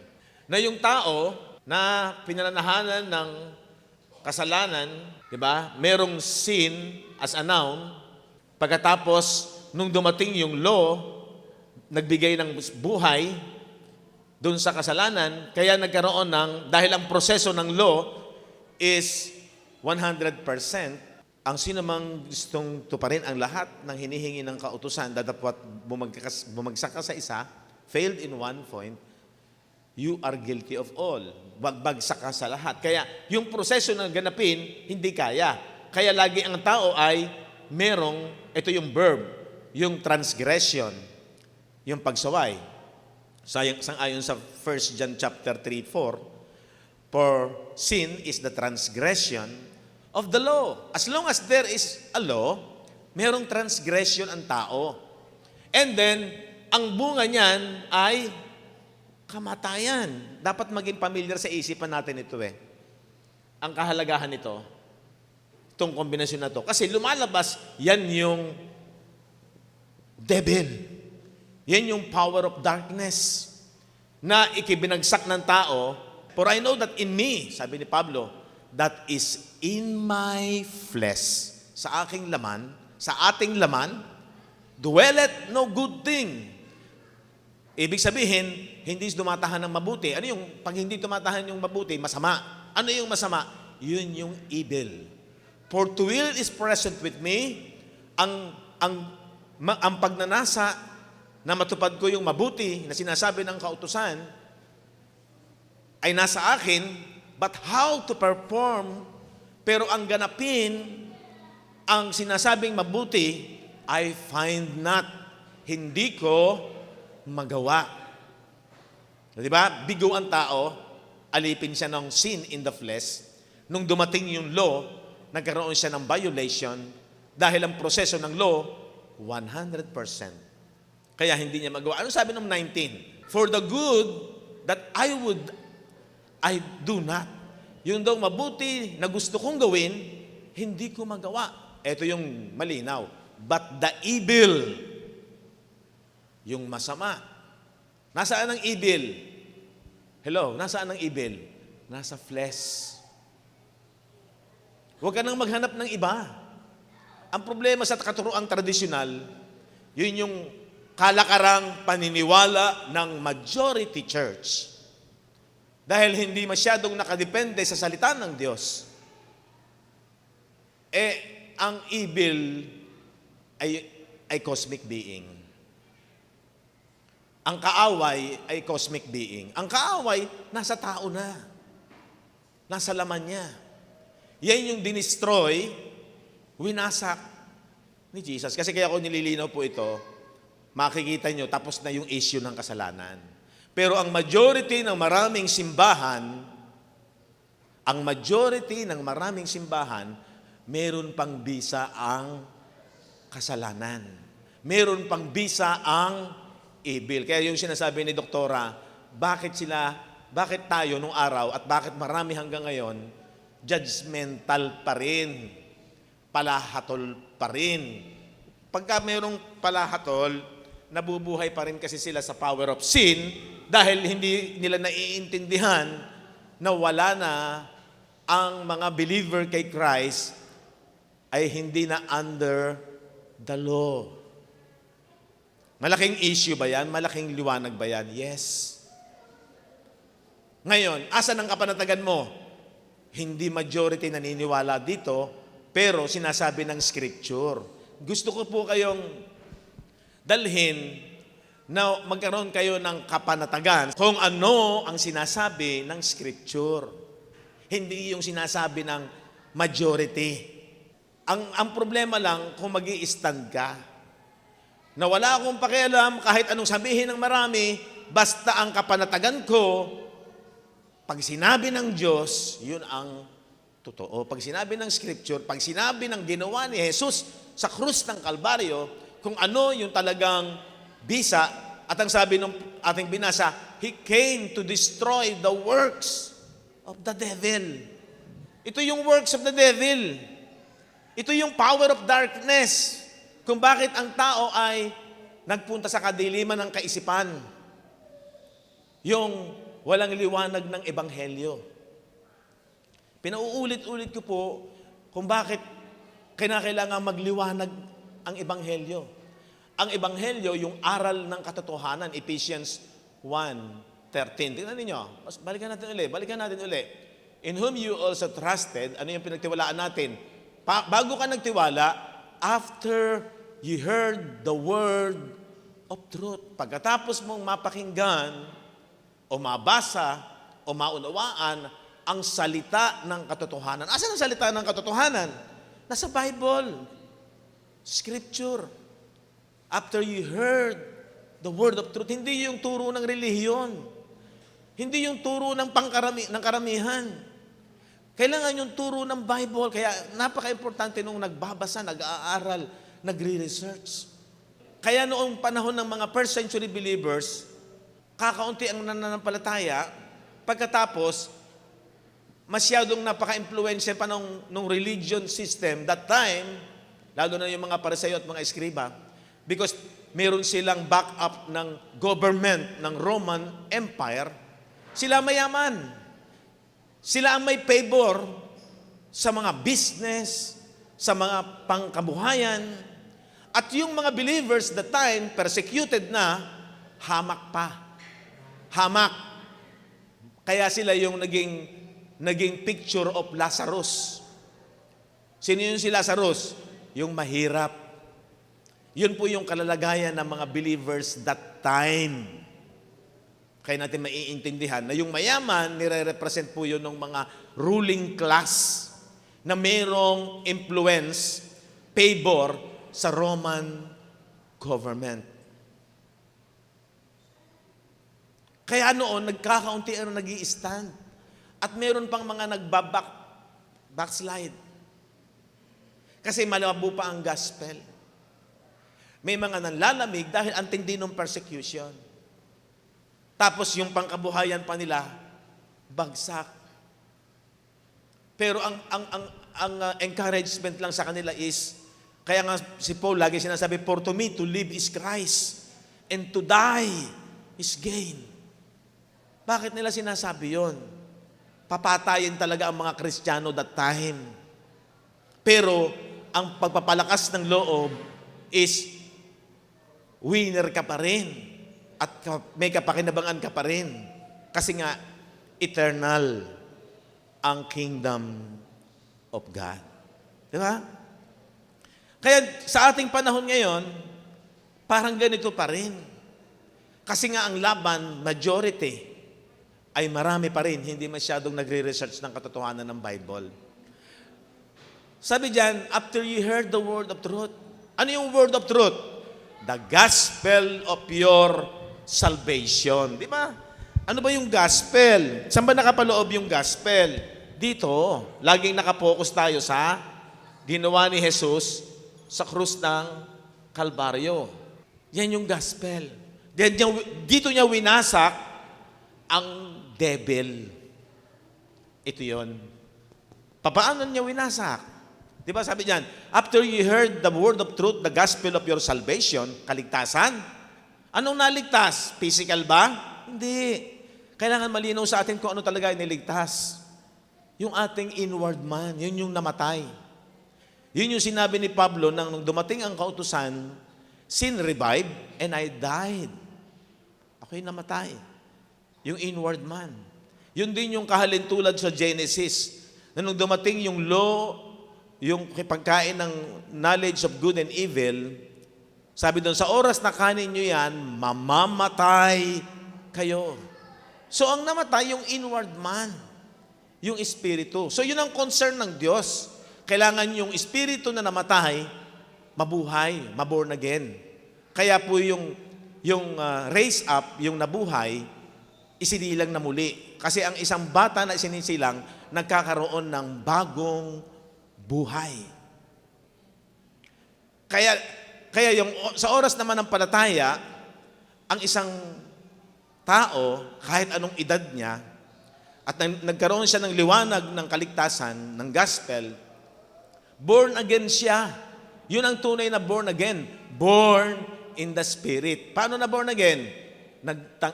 Na yung tao na pinananahanan ng kasalanan, di ba? Merong sin as a noun. Pagkatapos, nung dumating yung law, nagbigay ng buhay doon sa kasalanan, kaya nagkaroon dahil ang proseso ng law is 100%, ang sinamang gustong tuparin ang lahat ng hinihingi ng kautusan, datapwat bumagsak ka sa isa, failed in one point, you are guilty of all. Bagbagsak ka sa lahat. Kaya yung proseso na ganapin, hindi kaya. Kaya lagi ang tao ay ito yung verb, yung transgression, yung pagsaway. Sang-ayon sa 1 John chapter 3:4, for sin is the transgression of the law. As long as there is a law, merong transgression ang tao. And then, ang bunga niyan ay kamatayan. Dapat maging familiar sa isipan natin ito Ang kahalagahan nito, itong kombinasyon na to. Kasi lumalabas, yan yung devil. Yan yung power of darkness na ikibinagsak ng tao. For I know that in me, sabi ni Pablo, that is in my flesh, sa aking laman, sa ating laman, dwelleth no good thing. Ibig sabihin, hindi dumatahan ng mabuti. Ano yung, pag hindi tumatahan yung mabuti, masama. Ano yung masama? Yun yung evil. For to will is present with me, ang pagnanasa na matupad ko yung mabuti na sinasabi ng kautusan ay nasa akin, but how to perform, pero ang ganapin, ang sinasabing mabuti, I find not, hindi ko magawa. Di ba? Bigo ang tao, alipin siya ng sin in the flesh. Nung dumating yung law, nagkaroon siya ng violation dahil ang proseso ng law, 100%. Kaya hindi niya magawa. Ano sabi ng 19? For the good that I do not. Yung daw mabuti na gusto kong gawin, hindi ko magawa. Ito yung malinaw. But the evil, yung masama. Nasaan ang evil? Hello, nasaan ang evil? Nasa flesh. Huwag ka nang maghanap ng iba. Ang problema sa katuroang tradisyonal, yun yung kalakarang paniniwala ng majority church. Dahil hindi masyadong nakadepende sa salita ng Diyos. Ang evil ay cosmic being. Ang kaaway ay cosmic being. Ang kaaway, nasa tao na. Nasa laman niya. Yan yung dinestroy, winasak ni Jesus. Kasi kaya ako nililinaw po ito, makikita nyo, tapos na yung issue ng kasalanan. Pero ang majority ng maraming simbahan, meron pang bisa ang kasalanan. Meron pang bisa ang evil. Kaya yung sinasabi ni Doktora, bakit tayo nung araw at bakit marami hanggang ngayon, judgmental pa rin, palahatol pa rin. Pagka mayroong palahatol, nabubuhay pa rin kasi sila sa power of sin dahil hindi nila naiintindihan na wala na ang mga believer kay Christ ay hindi na under the law. Malaking issue ba yan? Malaking liwanag ba yan? Yes. Ngayon, asan ang kapanatagan mo? Hindi majority naniniwala dito, pero sinasabi ng Scripture. Gusto ko po kayong dalhin na magkaroon kayo ng kapanatagan kung ano ang sinasabi ng Scripture. Hindi yung sinasabi ng majority. Ang problema lang kung mag-i-stand ka. Na wala akong pakialam kahit anong sabihin ng marami, basta ang kapanatagan ko, pag sinabi ng Diyos, yun ang totoo. Pag sinabi ng Scripture, pag sinabi ng ginawa ni Jesus sa krus ng Kalbaryo, kung ano yung talagang bisa, at ang sabi ng ating binasa, He came to destroy the works of the devil. Ito yung works of the devil. Ito yung power of darkness. Kung bakit ang tao ay nagpunta sa kadiliman ng kaisipan. Yung walang liwanag ng Ebanghelyo. Pinauulit-ulit ko po kung bakit kinakailangan magliwanag ang Ebanghelyo. Ang Ebanghelyo, yung aral ng katotohanan, Ephesians 1:13. Tingnan ninyo. Balikan natin uli. In whom you also trusted, ano yung pinagtiwalaan natin? Bago ka nagtiwala, after you heard the word of truth. Pagkatapos mong mapakinggan, o mabasa, o maunawaan, ang salita ng katotohanan. Asan ang salita ng katotohanan? Nasa Bible. Scripture. After you heard the word of truth, hindi yung turo ng relihiyon. Hindi yung turo ng karamihan. Kailangan yung turo ng Bible. Kaya napaka-importante nung nagbabasa, nag-aaral, nagre-research. Kaya noong panahon ng mga first century believers, kakaunti ang nananampalataya, pagkatapos, masyadong napaka-influensya pa nung religion system that time, lalo na yung mga Pariseo at mga Eskriba, because meron silang backup ng government ng Roman Empire, sila mayaman. Sila ang may favor sa mga business, sa mga pangkabuhayan, at yung mga believers that time, persecuted na, hamak pa. Hamak. Kaya sila yung naging picture of Lazarus. Sino yun si Lazarus? Yung mahirap. Yun po yung kalalagayan ng mga believers that time. Kaya natin maiintindihan na yung mayaman, nire-represent po yun ng mga ruling class na mayroong influence, favor sa Roman government. Kaya noon, nagkakaunti ang nag-i-stand. At meron pang mga backslide. Kasi malabo pa ang gospel. May mga nanlalamig dahil ang tindi ng persecution. Tapos yung pangkabuhayan pa nila, bagsak. Pero ang encouragement lang sa kanila is, kaya nga si Paul lagi sinasabi, for to me to live is Christ, and to die is gain. Bakit nila sinasabi yon? Papatayin talaga ang mga Kristiyano that time. Pero ang pagpapalakas ng loob is winner ka pa rin. At may kapakinabangan ka pa rin. Kasi nga, eternal ang kingdom of God. Di ba? Kaya sa ating panahon ngayon, parang ganito pa rin. Kasi nga ang laban, majority, ay marami pa rin, hindi masyadong nagre-research ng katotohanan ng Bible. Sabi diyan, after you heard the word of truth, ano yung word of truth? The gospel of your salvation. Di ba? Ano ba yung gospel? Saan ba nakapaloob yung gospel? Dito, laging nakapokus tayo sa ginawa ni Jesus sa krus ng Kalbaryo. Yan yung gospel. Dito niya winasak ang devil. Ito yon. Paano niya winasak? Di ba sabi diyan, after you heard the word of truth, the gospel of your salvation, kaligtasan. Anong naligtas? Physical ba? Hindi. Kailangan malinaw sa atin kung ano talaga iniligtas. Yung ating inward man, yun yung namatay. Yun yung sinabi ni Pablo nang dumating ang kautusan, sin revived and I died. Ako'y namatay. Yung inward man. Yun din yung kahalintulad sa Genesis. Na nung dumating yung law, yung pagkain ng knowledge of good and evil, sabi doon, sa oras na kanin nyo yan, mamamatay kayo. So ang namatay, yung inward man, yung espiritu. So yun ang concern ng Diyos. Kailangan yung espiritu na namatay, mabuhay, maborn again. Kaya po yung raise up, yung nabuhay, isinilang na muli. Kasi ang isang bata na isinisilang, nagkakaroon ng bagong buhay. Kaya yung sa oras naman ng palataya, ang isang tao, kahit anong edad niya, at nagkaroon siya ng liwanag ng kaligtasan, ng gospel, born again siya. Yun ang tunay na born again. Born in the Spirit. Paano na born again?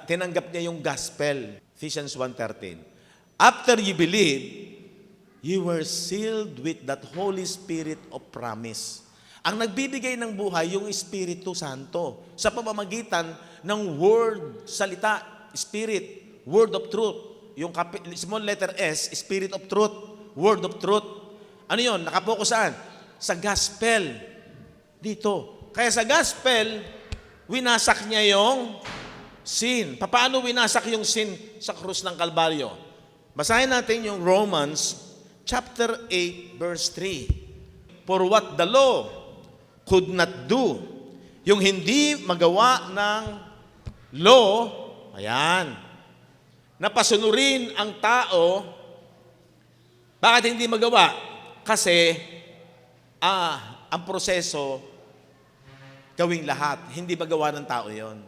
Tinanggap niya yung gospel. Ephesians 1:13. After you believe, you were sealed with that Holy Spirit of promise. Ang nagbibigay ng buhay, yung Espiritu Santo. Sa pamamagitan ng word, salita, Spirit, word of truth. Yung small letter S, Spirit of truth, word of truth. Ano yun? Nakapokus saan? Sa gospel. Dito. Kaya sa gospel, winasak niya yung sin. Paano winasak yung sin sa krus ng Kalbaryo? Basahin natin yung Romans chapter 8, verse 3. For what the law could not do, yung hindi magawa ng law, ayan, napasunurin ang tao. Bakit hindi magawa? Kasi ang proseso gawing lahat. Hindi magawa ng tao yon.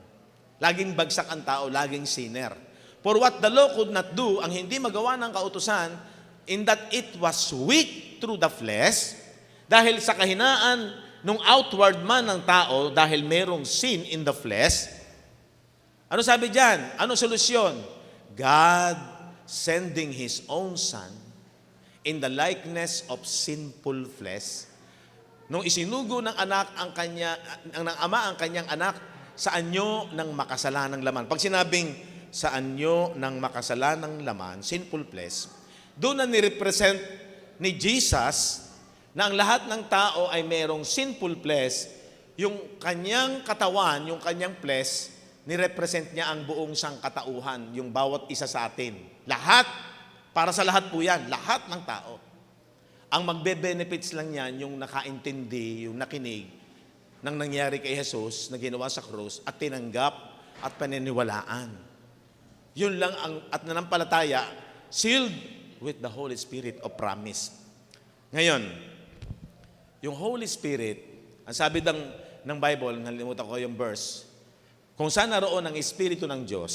Laging bagsak ang tao, laging sinner. For what the law could not do, ang hindi magawa ng kautusan, in that it was weak through the flesh, dahil sa kahinaan nung outward man ng tao, dahil merong sin in the flesh. Ano sabi diyan? Ano solusyon? God sending His own Son in the likeness of sinful flesh. Nung isinugo ng ama ang kanyang anak sa anyo ng makasalanang laman. Pag sinabing sa anyo ng makasalanang laman, sinful flesh, doon na nirepresent ni Jesus na ang lahat ng tao ay merong sinful flesh. Yung kanyang katawan, yung kanyang flesh, nirepresent niya ang buong sangkatauhan, yung bawat isa sa atin. Lahat, para sa lahat po yan, lahat ng tao. Ang magbe-benefits lang yan, yung nakaintindi, yung nakinig ng nangyari kay Jesus na ginawa sa krus at tinanggap at paniniwalaan. Yun lang at nanampalataya, sealed with the Holy Spirit of promise. Ngayon, yung Holy Spirit, ang sabi ng Bible, nalimutan ko yung verse, kung saan naroon ang Espiritu ng Diyos,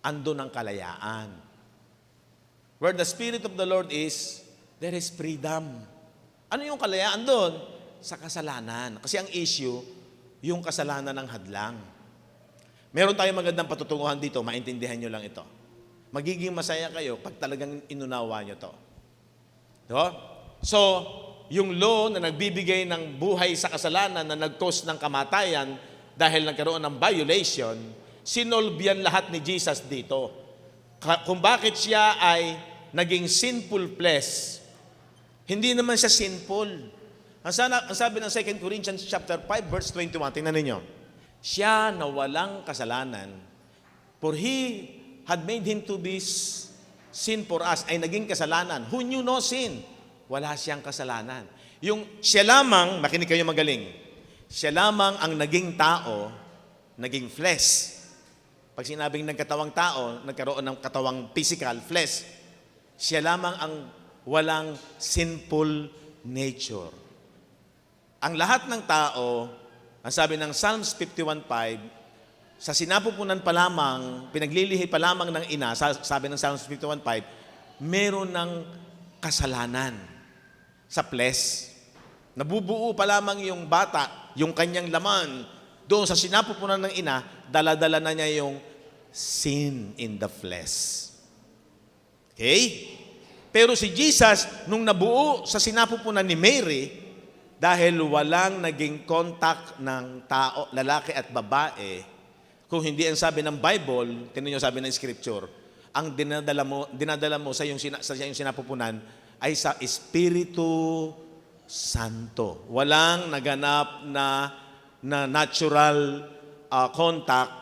andun ang kalayaan. Where the Spirit of the Lord is, there is freedom. Ano yung kalayaan doon? Sa kasalanan. Kasi ang issue, yung kasalanan ng hadlang. Meron tayong magandang patutunguhan dito, maintindihan nyo lang ito. Magiging masaya kayo pag talagang inunawa nyo to. So, yung law na nagbibigay ng buhay sa kasalanan na nag-cause ng kamatayan dahil nagkaroon ng violation, sinolve yan lahat ni Jesus dito. Kung bakit siya ay naging sinful flesh, hindi naman siya sinful. Ang sabi ng 2 Corinthians chapter 5, verse 21, tingnan ninyo. Siya na walang kasalanan, for He had made Him to be sin for us, ay naging kasalanan. Who knew no sin? Wala siyang kasalanan. Yung siya lamang, makinig kayo magaling, siya lamang ang naging tao, naging flesh. Pag sinabing nagkatawang tao, nagkaroon ng katawang physical, flesh. Siya lamang ang walang sinful nature. Ang lahat ng tao, ang sabi ng Psalms 51:5, sa sinapupunan pa lamang, pinaglilihi pa lamang ng ina, sabi ng Psalms 51:5, meron ng kasalanan sa flesh. Nabubuo pa lamang yung bata, yung kanyang laman, doon sa sinapupunan ng ina, dala-dala na niya yung sin in the flesh. Okay? Pero si Jesus, nung nabuo sa sinapupunan ni Mary, dahil walang naging contact ng tao, lalaki at babae, kung hindi ang sabi ng Bible, tinan niyo sabi ng Scripture, ang dinadala mo sa iyong sinapupunan ay sa Espiritu Santo. Walang naganap na natural contact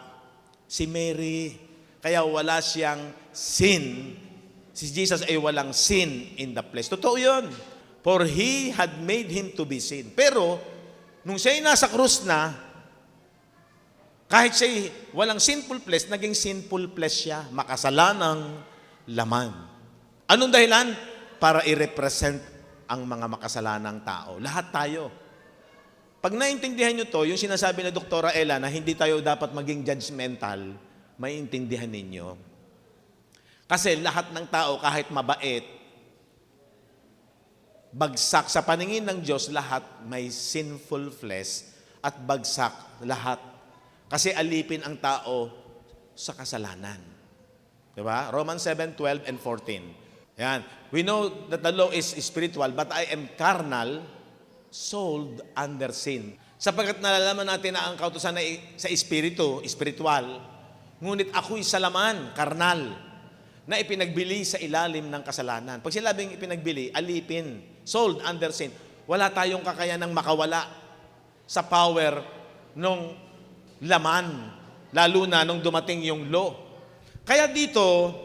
si Mary. Kaya wala siyang sin. Si Jesus ay walang sin in the flesh. Totoo yun. For He had made Him to be sin. Pero, nung siya'y nasa krus na, kahit siya'y walang sinful flesh, naging sinful flesh siya. Makasalanang laman. Anong dahilan? Para i-represent ang mga makasalanang tao. Lahat tayo. Pag naintindihan nyo to, yung sinasabi na Doktora Ella na hindi tayo dapat maging judgmental, maiintindihan ninyo. Kasi lahat ng tao, kahit mabait, bagsak sa paningin ng Diyos, lahat may sinful flesh at bagsak lahat. Kasi alipin ang tao sa kasalanan. Diba? Romans 7:12 and 14. Yan. We know that the law is spiritual, but I am carnal, sold under sin. Sapagkat nalalaman natin na ang kautusan ay sa espiritu, spiritual, ngunit ako'y sa laman, karnal, na ipinagbili sa ilalim ng kasalanan. Pag sinabing ipinagbili, alipin, sold under sin. Wala tayong kakayanang makawala sa power nung laman, lalo na nung dumating yung law. Kaya dito,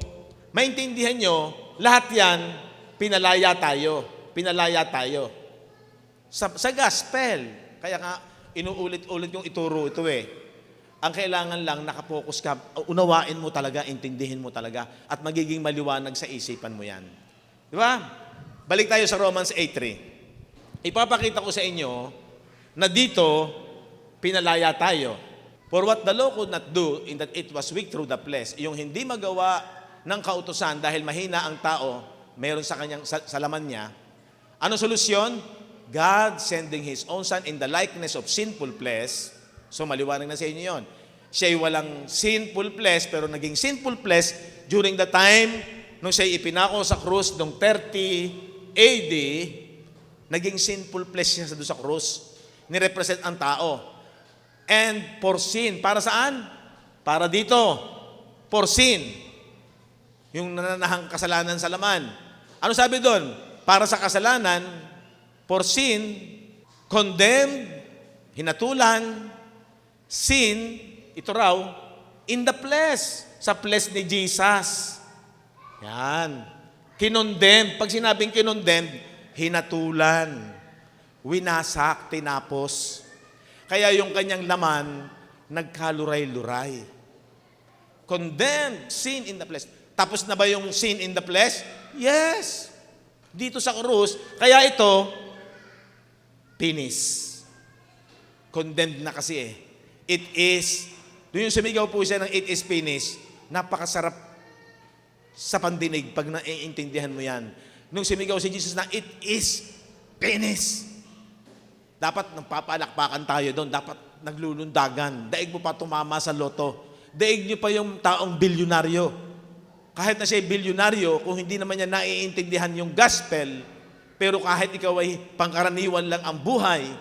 maintindihan nyo, lahat yan, pinalaya tayo. Pinalaya tayo. Sa gospel. Kaya nga, inuulit-ulit yung ituro ito eh. Ang kailangan lang, nakapokus ka, unawain mo talaga, intindihin mo talaga, at magiging maliwanag sa isipan mo yan. Di ba? Balik tayo sa Romans 8:3. Ipapakita ko sa inyo na dito, pinalaya tayo. For what the law could not do, in that it was weak through the flesh, yung hindi magawa ng kautusan dahil mahina ang tao, mayroon sa kanyang sa laman niya. Ano solusyon? God sending His own Son in the likeness of sinful flesh. So maliwanag na sa inyo yun. Siya'y walang sinful flesh, pero naging sinful flesh during the time nung siya'y ipinako sa krus noong 30 AD, naging sinful flesh siya doon sa krus. Nirepresent ang tao. And for sin. Para saan? Para dito. For sin. Yung nananahang kasalanan sa laman. Ano sabi doon? Para sa kasalanan, for sin, condemned, hinatulan, sin, ito raw, in the flesh. Sa flesh ni Jesus. Yan. Kinondemn. Pag sinabing kinondemn, hinatulan. Winasak, tinapos. Kaya yung kanyang laman, nagkaluray-luray. Condemned, sin in the flesh. Tapos na ba yung sin in the flesh? Yes. Dito sa krus. Kaya ito, finish. Condemned na kasi eh. It is, doon yung sumigaw po siya ng it is finished, napakasarap sa pandinig pag naiintindihan mo yan. Nung sumigaw si Jesus na it is finished, dapat nagpapalakpakan tayo doon, dapat naglulundagan, daig mo pa tumama sa loto, daig nyo pa yung taong bilyonaryo. Kahit na siya bilyonaryo, kung hindi naman niya naiintindihan yung gospel, pero kahit ikaw ay pangkaraniwan lang ang buhay,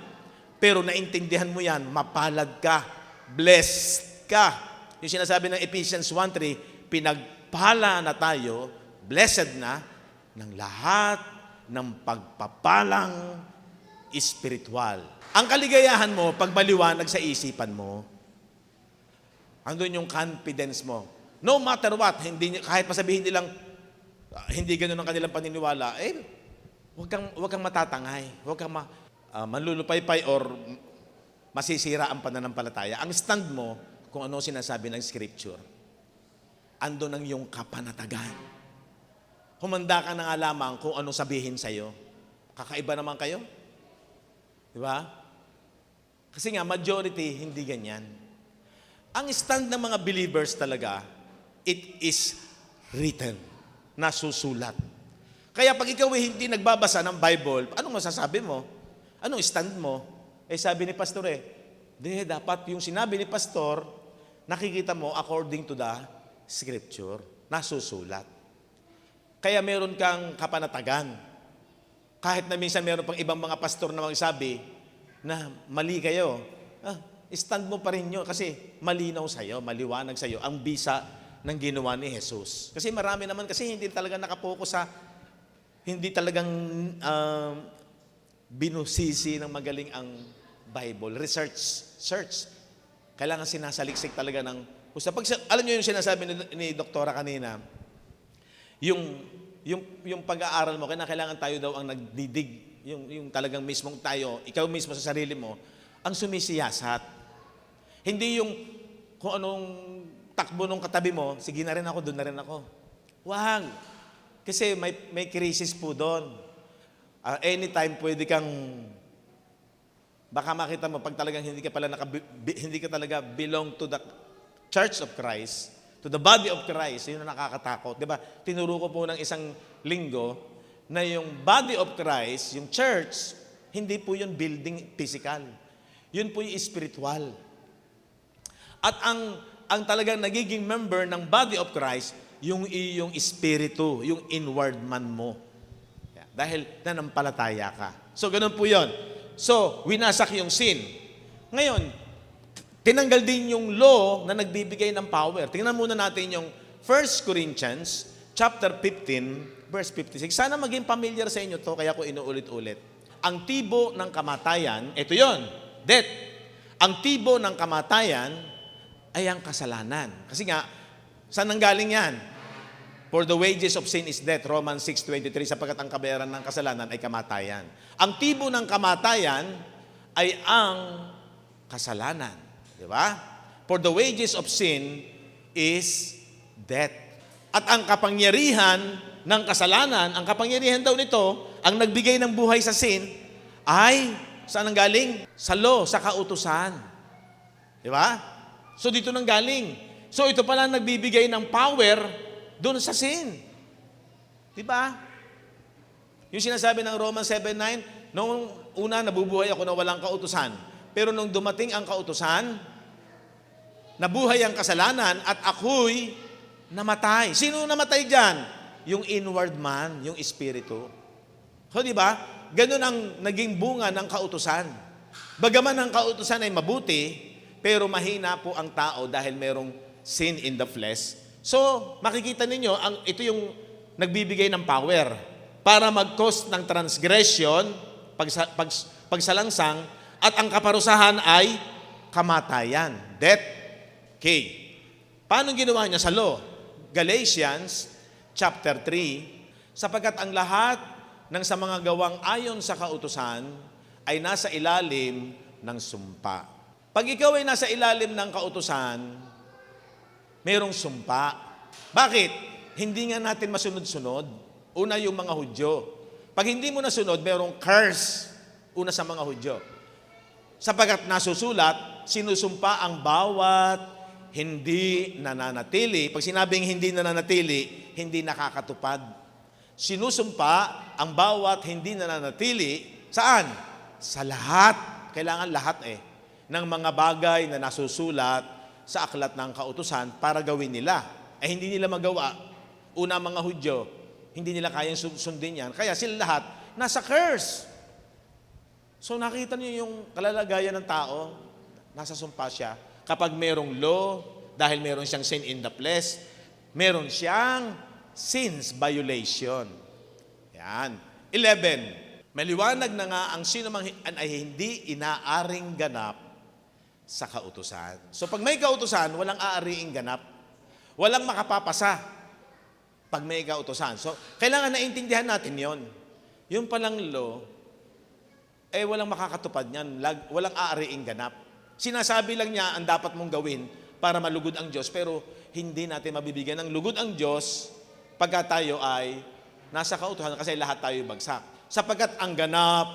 pero naintindihan mo yan, mapalad ka. blessed ka. Yung sinasabi ng Ephesians 1:3, pinagpala na tayo, blessed na, ng lahat ng pagpapalang espiritual. Ang kaligayahan mo, pag maliwanag sa isipan mo, andun yung confidence mo. No matter what, kahit masabihin nilang, hindi ganun ang kanilang paniniwala, huwag kang matatangay, huwag kang manlulupaypay or masisira ang pananampalataya. Ang stand mo, kung ano sinasabi ng Scripture, andun ang iyong kapanatagan. Humanda ka na nga lamang kung ano sabihin sa'yo. Kakaiba naman kayo. Di ba? Kasi nga, majority, hindi ganyan. Ang stand ng mga believers talaga, it is written, nasusulat. Kaya pag ikaw hindi nagbabasa ng Bible, anong masasabi mo? Anong stand mo? Sabi ni Pastor dapat yung sinabi ni Pastor, nakikita mo according to the Scripture, nasusulat. Kaya meron kang kapanatagan. Kahit na minsan meron pang ibang mga pastor na magsabi na mali kayo, stand mo pa rin nyo kasi malinaw sa'yo, maliwanag sa'yo ang bisa ng ginawa ni Jesus. Kasi marami naman kasi hindi talaga nakapokus sa, hindi talagang binusisi ng magaling ang Bible. Search. Kailangan sinasaliksik talaga ng gusto. Alam nyo yung sinasabi ni Doktora kanina, yung pag-aaral mo, kailangan tayo daw ang nagdidig, yung talagang mismong tayo, ikaw mismo sa sarili mo, ang sumisiyasat. Hindi yung kung anong takbo nung katabi mo, sige na rin ako, doon na rin ako. Wag. Kasi may crisis po doon. Anytime pwede kang, baka makita mo, pag talagang hindi ka talaga belong to the Church of Christ, to the body of Christ, yun ang nakakatakot. Diba? Tinuro ko po ng isang linggo na yung body of Christ, yung church, hindi po yun building physical. Yun po yung spiritual. At ang talagang nagiging member ng body of Christ, yung iyong espiritu, yung inward man mo. Dahil nanampalataya ka. So, ganun po yun. So, winasak yung sin. Ngayon, tinanggal din yung law na nagbibigay ng power. Tingnan muna natin yung 1 Corinthians chapter 15, verse 56. Sana maging familiar sa inyo to, kaya ko inuulit-ulit. Ang tibo ng kamatayan, ito yon, death. Ang tibo ng kamatayan ay ang kasalanan. Kasi nga, saan nanggaling yan? For the wages of sin is death, Romans 6:23, sapagkat ang kabayaran ng kasalanan ay kamatayan. Ang tibo ng kamatayan ay ang kasalanan. Di ba? For the wages of sin is death. At ang kapangyarihan ng kasalanan, ang kapangyarihan daw nito, ang nagbigay ng buhay sa sin, ay, saan ang galing? Sa law, sa kautusan. Di ba? So dito nang galing. So ito pala nagbibigay ng power doon sa sin. Di ba? Yung sinasabi ng Romans 7:9, noong una nabubuhay ako na walang kautusan. Pero nung dumating ang kautusan, nabuhay ang kasalanan at ako'y namatay. Sino namatay dyan? Yung inward man, yung espiritu. So, di ba? Ganun ang naging bunga ng kautusan. Bagaman ang kautusan ay mabuti, pero mahina po ang tao dahil merong sin in the flesh. So, makikita ninyo, ito yung nagbibigay ng power para mag-cause ng transgression, pagsalangsang, at ang kaparusahan ay kamatayan, death. Okay. Paano ginawa niya sa law? Galatians chapter 3, sapagkat ang lahat ng sa mga gawang ayon sa kautusan ay nasa ilalim ng sumpa. Pag ikaw ay nasa ilalim ng kautusan, mayroong sumpa. Bakit? Hindi nga natin masunod-sunod. Una yung mga Hudyo. Pag hindi mo nasunod, mayroong curse. Una sa mga Hudyo. Sapagkat nasusulat, sinusumpa ang bawat hindi nananatili. Pag sinabing hindi nananatili, hindi nakakatupad. Sinusumpa ang bawat hindi nananatili. Saan? Sa lahat. Kailangan lahat ng mga bagay na nasusulat sa aklat ng kautusan para gawin nila. Hindi nila magawa. Una mga Hudyo, hindi nila kayang sundin yan. Kaya sila lahat nasa curse. So nakita niyo yung kalalagayan ng tao, nasa sumpa siya. Kapag merong law, dahil meron siyang sin in the flesh, meron siyang sins violation. Yan. 11. Maliwanag na nga ang sino mang ay hindi inaaring ganap sa kautusan. So pag may kautusan, walang aariing ganap. Walang makapapasa pag may kautusan. So kailangan naintindihan natin yon. Yung palang law, walang makakatupad niyan. Walang aariing ganap. Sinasabi lang niya ang dapat mong gawin para malugod ang Diyos, pero hindi natin mabibigyan ng lugod ang Diyos pagka tayo ay nasa kautusan kasi lahat tayo bagsak. Sapagkat ang ganap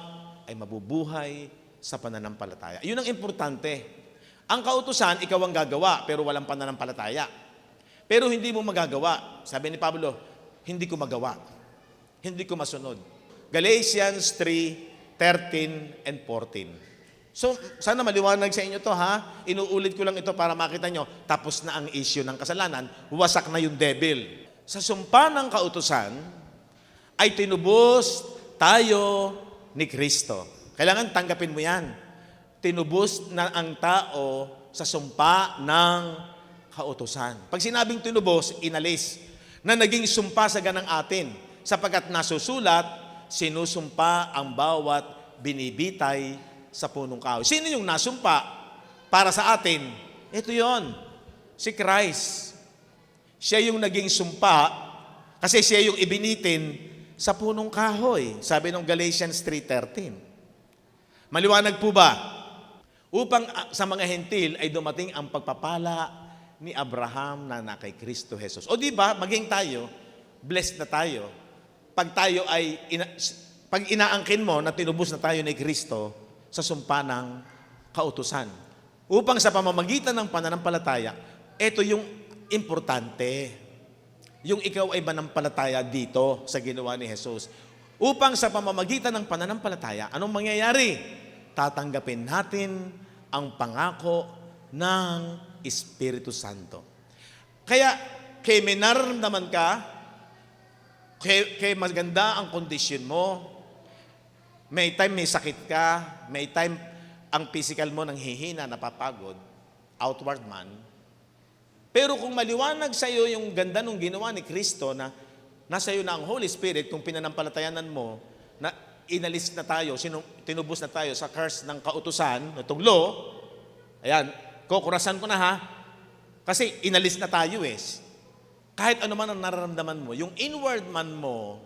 ay mabubuhay sa pananampalataya. Yun ang importante. Ang kautusan, ikaw ang gagawa, pero walang pananampalataya. Pero hindi mo magagawa. Sabi ni Pablo, hindi ko magawa. Hindi ko masunod. Galatians 3:13 and 14. So, sana maliwanag sa inyo to ha. Inuulit ko lang ito para makita nyo, tapos na ang issue ng kasalanan, wasak na yung devil. Sa sumpa ng kautusan, ay tinubos tayo ni Kristo. Kailangan tanggapin mo yan. Tinubos na ang tao sa sumpa ng kautusan. Pag sinabing tinubos, inalis, na naging sumpa sa ganang atin, sapagkat nasusulat, sinusumpa ang bawat binibitay sa punong kahoy. Sino yung nasumpa para sa atin? Ito yon, si Christ. Siya yung naging sumpa kasi siya yung ibinitin sa punong kahoy. Sabi ng Galatians 3:13. Maliwanag po ba? Upang sa mga hentil ay dumating ang pagpapala ni Abraham na kay Kristo Jesus. O di ba, maging tayo, blessed na tayo. Pag tayo ay, pag inaangkin mo na tinubos na tayo ni Kristo sa sumpa ng kautusan. Upang sa pamamagitan ng pananampalataya, ito yung importante. Yung ikaw ay manampalataya dito sa ginawa ni Jesus. Upang sa pamamagitan ng pananampalataya, anong mangyayari? Tatanggapin natin ang pangako ng Espiritu Santo. Kaya, kay may nararamdaman ka, kay maganda ang kondisyon mo, may time may sakit ka, may time ang physical mo nanghihina, napapagod, outward man. Pero kung maliwanag sa iyo yung ganda ng ginawa ni Kristo na nasa iyo na ang Holy Spirit, kung pinanampalatayanan mo, na inalis na tayo, tinubos na tayo sa curse ng kautusan, itong law, ayan, kukurasan ko na ha, kasi inalis na tayo Kahit ano man ang nararamdaman mo, yung inward man mo,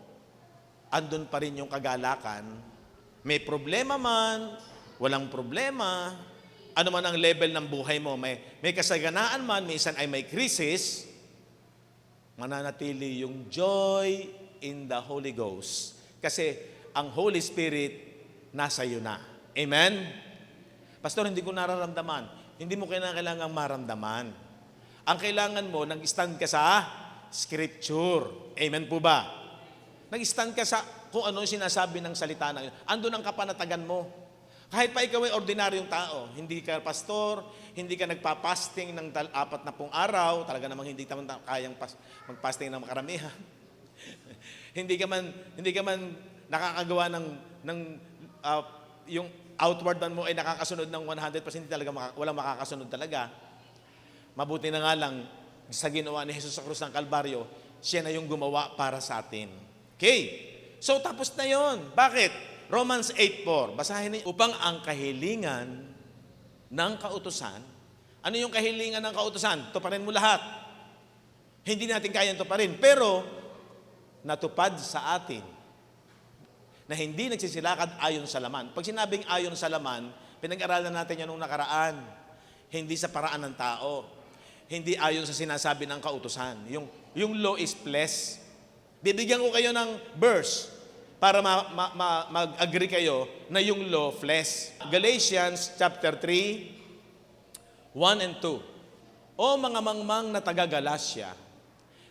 andun pa rin yung kagalakan. May problema man, walang problema, ano man ang level ng buhay mo, may kasaganaan man, minsan ay may crisis, mananatili yung joy in the Holy Ghost. Kasi ang Holy Spirit nasa iyo na. Amen? Pastor, hindi ko nararamdaman. Hindi mo kailangang maramdaman. Ang kailangan mo, nag-stand ka sa Scripture. Amen po ba? Nag-stand ka sa kung ano yung sinasabi ng salita na yun. Andun ang kapanatagan mo. Kahit pa ikaw ay ordinaryong tao, hindi ka pastor, hindi ka nagpa-fasting ng 40 araw, talaga namang hindi naman kayang mag-fasting ng makaramihan. hindi ka man nakakagawa yung outward man mo ay nakakasunod ng 100%, talaga walang makakasunod talaga. Mabuti na nga lang sa ginawa ni Jesus sa krus ng Kalbaryo, siya na yung gumawa para sa atin. Okay. So tapos na yon. Bakit? Romans 8:4. Basahin niyo. Upang ang kahilingan ng kautusan, ano yung kahilingan ng kautusan? Tuparin mo lahat. Hindi natin kayang tuparin, pero natupad sa atin na hindi nagsisilakad ayon sa laman. Pag sinabing ayon sa laman, pinag-aralan natin yan nung nakaraan. Hindi sa paraan ng tao. Hindi ayon sa sinasabi ng kautusan. Yung law is flesh. Bibigyan ko kayo ng verse para mag-agree kayo na yung law flesh. Galatians chapter 3, 1 and 2. O mga mangmang na taga-Galasya,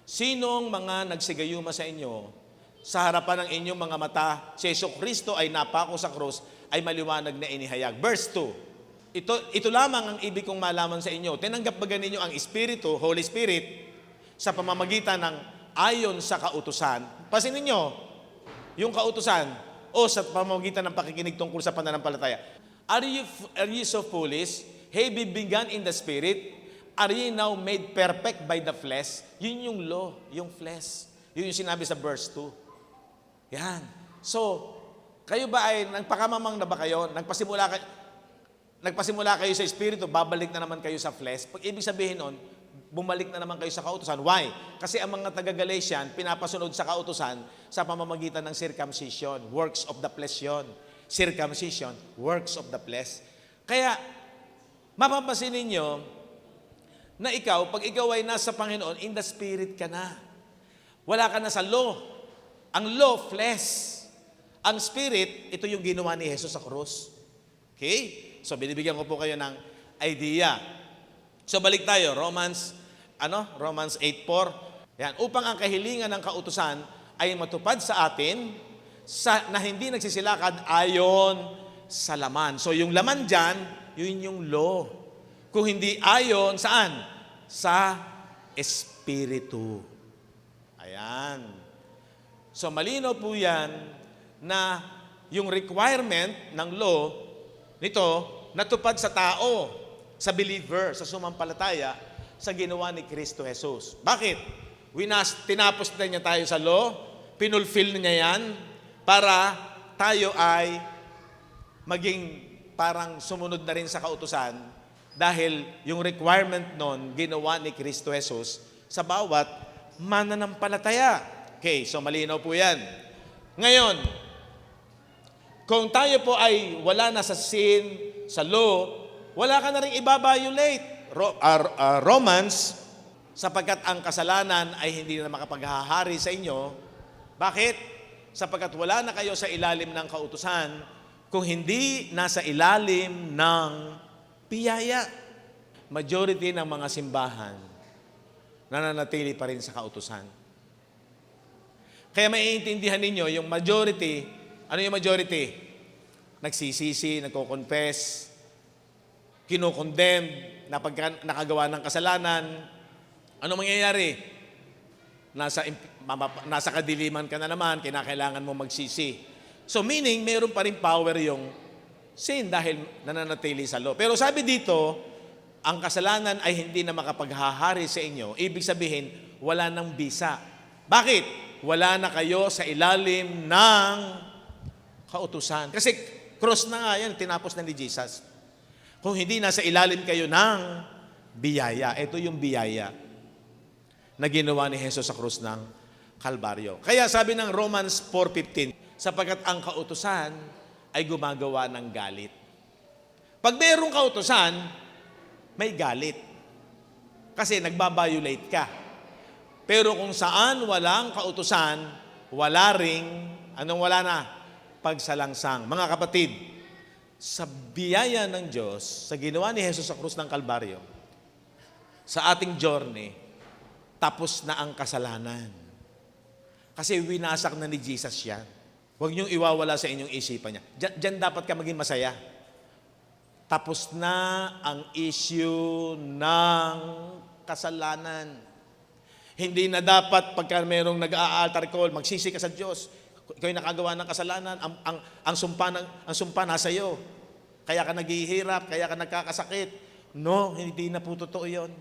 sinong mga nagsigayuma sa inyo sa harapan ng inyong mga mata, si Jesucristo ay napako sa krus, ay maliwanag na inihayag. Verse 2. Ito lamang ang ibig kong malaman sa inyo. Tinanggap ba ninyo ang Espiritu, Holy Spirit, sa pamamagitan ng ayon sa kautusan? Pasin ninyo, yung kautusan o sa pamamagitan ng pakikinig tungkol sa pananampalataya. Are you so foolish? Hey, be begun in the Spirit, are ye now made perfect by the flesh? Yun yung law, yung flesh. Yun yung sinabi sa verse 2. Yan. So, kayo ba ay, nagpakamamang na ba kayo? Nagpasimula kayo sa Espiritu, babalik na naman kayo sa flesh? Pag ibig sabihin nun, bumalik na naman kayo sa kautusan. Why? Kasi ang mga taga-Galatian, pinapasunod sa kautusan sa pamamagitan ng circumcision. Works of the flesh yun. Circumcision, works of the flesh. Kaya, mapapansin ninyo na ikaw, pag ikaw ay nasa Panginoon, in the Spirit ka na. Wala ka na sa law. Ang law, flesh. Ang Spirit, ito yung ginawa ni Jesus sa krus. Okay? So, binibigyan ko po kayo ng idea. So, balik tayo. Romans 8:4. Yan. Upang ang kahilingan ng kautusan ay matupad sa atin na hindi nagsisilakad ayon sa laman. So, yung laman dyan, yun yung law. Kung hindi ayon, saan? Sa Espiritu. Ayan. So, malinaw po yan na yung requirement ng law nito natupad sa tao, sa believer, sa sumampalataya, sa ginawa ni Kristo Jesus. Bakit? Tinapos na niya tayo sa law, pinulfill niya yan, para tayo ay maging parang sumunod na rin sa kautusan dahil yung requirement nun, ginawa ni Kristo Jesus sa bawat mananampalataya. Okay, so malinaw po yan. Ngayon, kung tayo po ay wala na sa sin, sa law, wala ka na rin ibabiolate. Romans, sapagkat ang kasalanan ay hindi na makapaghahari sa inyo. Bakit? Sapagkat wala na kayo sa ilalim ng kautusan kung hindi nasa ilalim ng biyaya. Majority ng mga simbahan nananatili pa rin sa kautusan. Kaya maiintindihan ninyo yung majority. Ano yung majority? Nagsisisi, nagko-confess, kinokondemn, na pagka nakagawa ng kasalanan, ano mangyayari? Nasa kadiliman ka na naman, kinakailangan mo magsisi. So meaning, mayroon pa rin power yung sin dahil nananatili sa law. Pero sabi dito, ang kasalanan ay hindi na makapaghahari sa inyo. Ibig sabihin, wala nang bisa. Bakit? Wala na kayo sa ilalim ng kautusan. Kasi cross na nga yan, tinapos na ni Jesus. Kung hindi nasa ilalim kayo ng biyaya. Ito yung biyaya na ginawa ni Jesus sa krus ng Kalbaryo. Kaya sabi ng Romans 4:15, sapagkat ang kautusan ay gumagawa ng galit. Pag mayroong kautusan, may galit. Kasi nagbabiolate ka. Pero kung saan walang kautusan, wala ring, anong wala na? Pagsalangsang. Mga kapatid, sa biyaya ng Diyos, sa ginawa ni Jesus sa krus ng Kalbaryo, sa ating journey, tapos na ang kasalanan. Kasi winasak na ni Jesus yan. Huwag niyong iwawala sa inyong isipan niya. Diyan dapat ka maging masaya. Tapos na ang issue ng kasalanan. Hindi na dapat pagka mayroong nag-a-altar call, magsisi ka sa Diyos. Ikaw nakagawa ng kasalanan, ang sumpa nasa iyo. Kaya ka naghihirap, kaya ka nagkakasakit. No, hindi na po totoo yun.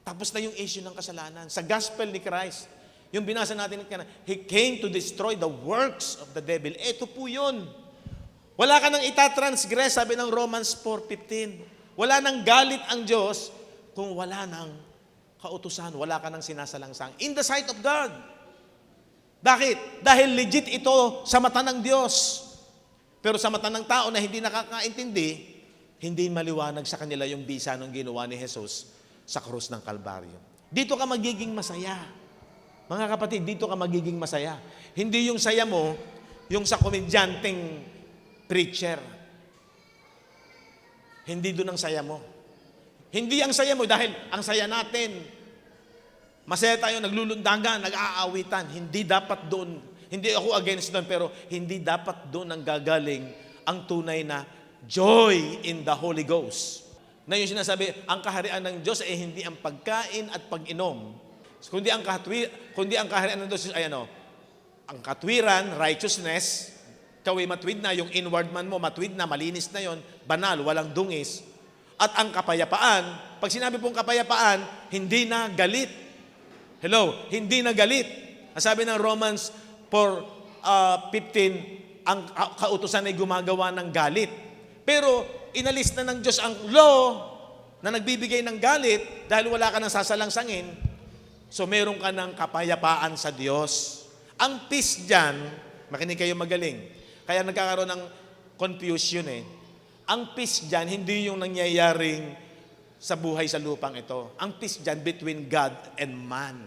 Tapos na yung issue ng kasalanan. Sa gospel ni Christ, yung binasa natin, He came to destroy the works of the devil. Ito po yun. Wala ka nang itatransgress, sabi ng Romans 4:15. Wala nang galit ang Diyos kung wala nang kautusan, wala ka nang sinasalangsang. In the sight of God. Bakit? Dahil legit ito sa mata ng Diyos. Pero sa mata ng tao na hindi nakakaintindi, hindi maliwanag sa kanila yung bisa ng ginawa ni Jesus sa krus ng Kalbaryo. Dito ka magiging masaya. Mga kapatid, dito ka magiging masaya. Hindi yung saya mo, yung sa komedyanteng preacher. Hindi doon ang saya mo. Hindi ang saya mo dahil ang saya natin. Masaya tayo, naglulundagan, nag-aawitan. Hindi dapat doon. Hindi ako against doon, pero hindi dapat doon ang gagaling ang tunay na joy in the Holy Ghost. Na yung sinasabi, ang kaharian ng Diyos ay hindi ang pagkain at pag-inom. Kundi ang kaharian ng Diyos ay ang katwiran, righteousness, ikaw ay matuwid na, yung inward man mo, matuwid na, malinis na yon, banal, walang dungis. At ang kapayapaan, pag sinabi pong kapayapaan, hindi na galit. Hello, hindi na galit. Ang sabi ng Romans 4:15, ang kautusan ay gumagawa ng galit. Pero inalis na ng Diyos ang law na nagbibigay ng galit dahil wala ka nang sasalangsangin. So meron ka ng kapayapaan sa Diyos. Ang peace dyan, makinig kayo magaling. Kaya nagkakaroon ng confusion eh. Ang peace dyan, hindi yung nangyayaring sa buhay sa lupang ito. Ang peace dyan between God and man.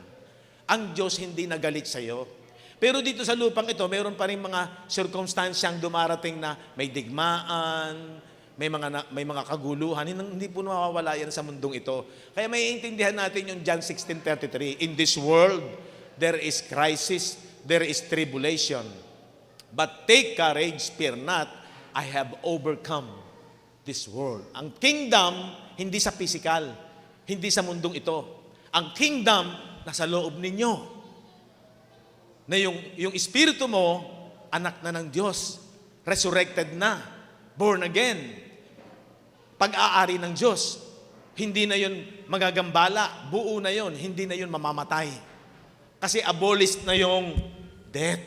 Ang Diyos hindi nagalit sa iyo. Pero dito sa lupang ito, mayroon pa rin mga circumstansyang dumarating na may digmaan, may mga kaguluhan. Hindi po nawawala yan sa mundong ito. Kaya may intindihan natin yung John 16:33. In this world, there is crisis, there is tribulation. But take courage, fear not, I have overcome this world. Ang kingdom, hindi sa physical, hindi sa mundong ito. Ang kingdom, nasa loob ninyo. Na yung espiritu mo, anak na ng Diyos, resurrected na, born again, pag-aari ng Diyos. Hindi na yun magagambala, buo na yun, hindi na yun mamamatay. Kasi abolished na yung death.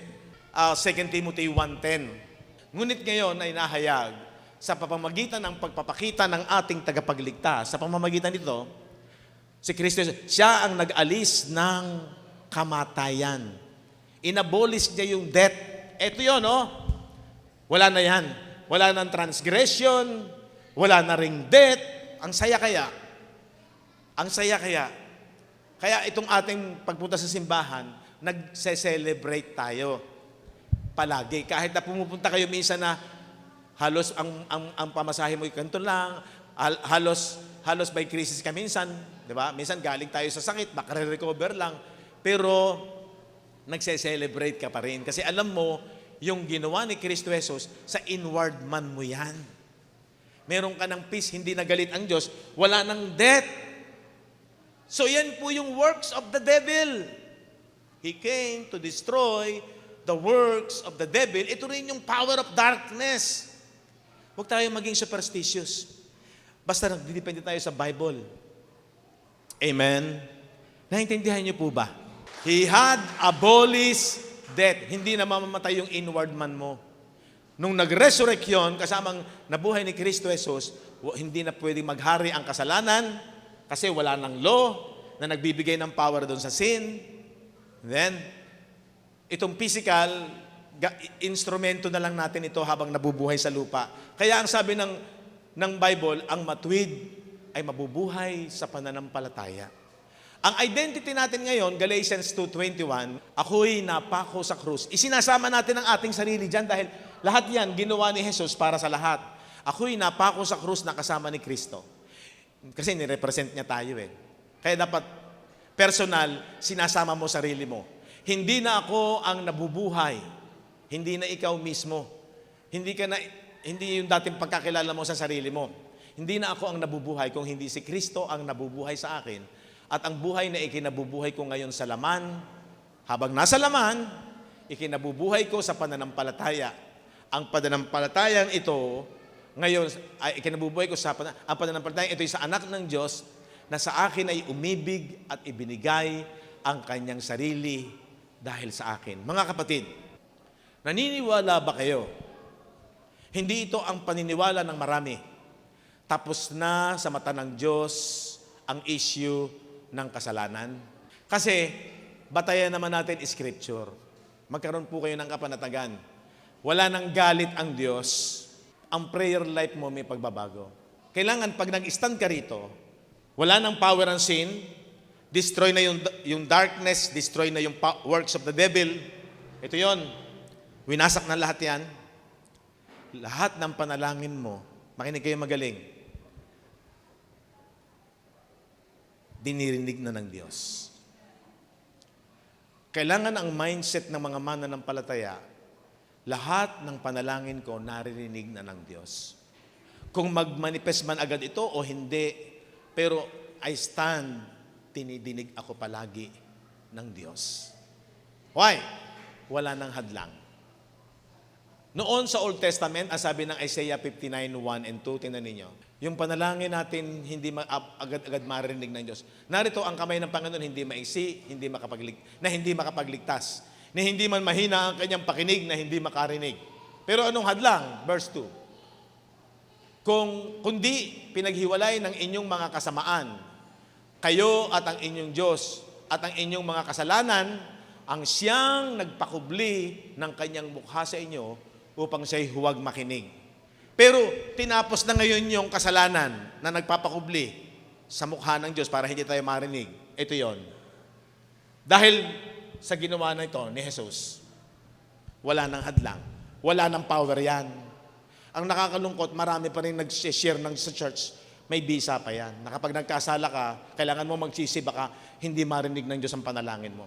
2 Timothy 1:10. Ngunit ngayon ay nahayag sa pamamagitan ng pagpapakita ng ating tagapagligtas. Sa pamamagitan nito, si Kristo, siya ang nag-alis ng kamatayan. Inabolish niya yung death. Ito yun, no? Wala na yan. Wala nang transgression, wala na ring death. Ang saya kaya. Ang saya kaya. Kaya itong ating pagpunta sa simbahan, nagse-celebrate tayo. Palagi. Kahit na pumupunta kayo minsan na halos ang pamasahe mo ganito lang, halos by crisis ka minsan, di ba? Minsan galing tayo sa sakit, makare-recover lang, pero nagse-celebrate ka pa rin. Kasi alam mo, yung ginawa ni Kristo Jesus, sa inward man mo yan. Meron ka ng peace, hindi nagalit ang Diyos, wala ng death. So yan po yung works of the devil. He came to destroy the works of the devil. Ito rin yung power of darkness. Huwag tayo maging superstitious. Basta nagdidepende tayo sa Bible. Amen? Naintindihan niyo po ba? He had abolished death. Hindi na mamamatay yung inward man mo. Nung nag-resurrect yun, kasamang nabuhay ni Kristo Jesus, hindi na pwedeng maghari ang kasalanan kasi wala ng law na nagbibigay ng power doon sa sin. Then, itong physical, instrumento na lang natin ito habang nabubuhay sa lupa. Kaya ang sabi ng Bible, ang matuwid ay mabubuhay sa pananampalataya. Ang identity natin ngayon, Galatians 2:21, ako'y napako sa krus. Isinasama natin ang ating sarili dyan dahil lahat yan ginawa ni Jesus para sa lahat. Ako'y napako sa krus na kasama ni Kristo. Kasi nirepresent niya tayo eh. Kaya dapat personal, sinasama mo sarili mo. Hindi na ako ang nabubuhay. Hindi na ikaw mismo. Hindi yung dating pagkakilala mo sa sarili mo. Hindi na ako ang nabubuhay kung hindi si Kristo ang nabubuhay sa akin. At ang buhay na ikinabubuhay ko ngayon sa laman, habang nasa laman, ikinabubuhay ko sa pananampalataya. Ang pananampalatayang ito, ngayon, ay ikinabubuhay ko ang pananampalatayang ito ay sa anak ng Diyos na sa akin ay umibig at ibinigay ang kanyang sarili dahil sa akin. Mga kapatid, naniniwala ba kayo? Hindi ito ang paniniwala ng marami. Tapos na sa mata ng Diyos ang issue ng kasalanan. Kasi, batayan naman natin Scripture. Magkaroon po kayo ng kapanatagan. Wala nang galit ang Diyos. Ang prayer life mo may pagbabago. Kailangan pag nag-stand ka rito, wala nang power ang sin, destroy na yung darkness, destroy na yung works of the devil. Ito yon. Winasak na lahat yan. Lahat ng panalangin mo, makinig kayo magaling, dinirinig na ng Diyos. Kailangan ang mindset ng mga mananampalataya, lahat ng panalangin ko naririnig na ng Diyos. Kung mag-manifest man agad ito o hindi, pero I stand, tinidinig ako palagi ng Diyos. Why? Wala nang hadlang. Noon sa Old Testament, ang sabi ng Isaiah 59:1 and 2, tingnan ninyo, yung panalangin natin hindi agad-agad marinig ng Diyos. Narito ang kamay ng Panginoon hindi maiksi, hindi makapagligtas, na hindi man mahina ang kanyang pakinig na hindi makarinig. Pero anong hadlang? Verse 2. Kundi pinaghiwalay ng inyong mga kasamaan, kayo at ang inyong Diyos at ang inyong mga kasalanan, ang siyang nagpakubli ng kanyang mukha sa inyo upang siya'y huwag makinig. Pero tinapos na ngayon yung kasalanan na nagpapakubli sa mukha ng Diyos para hindi tayo marinig. Ito yon. Dahil sa ginawa na ito ni Jesus, wala nang hadlang, wala nang power yan. Ang nakakalungkot, marami pa rin nag-share sa church, may bisa pa yan. Na kapag nagkasala ka, kailangan mo magsisi, baka hindi marinig ng Diyos ang panalangin mo.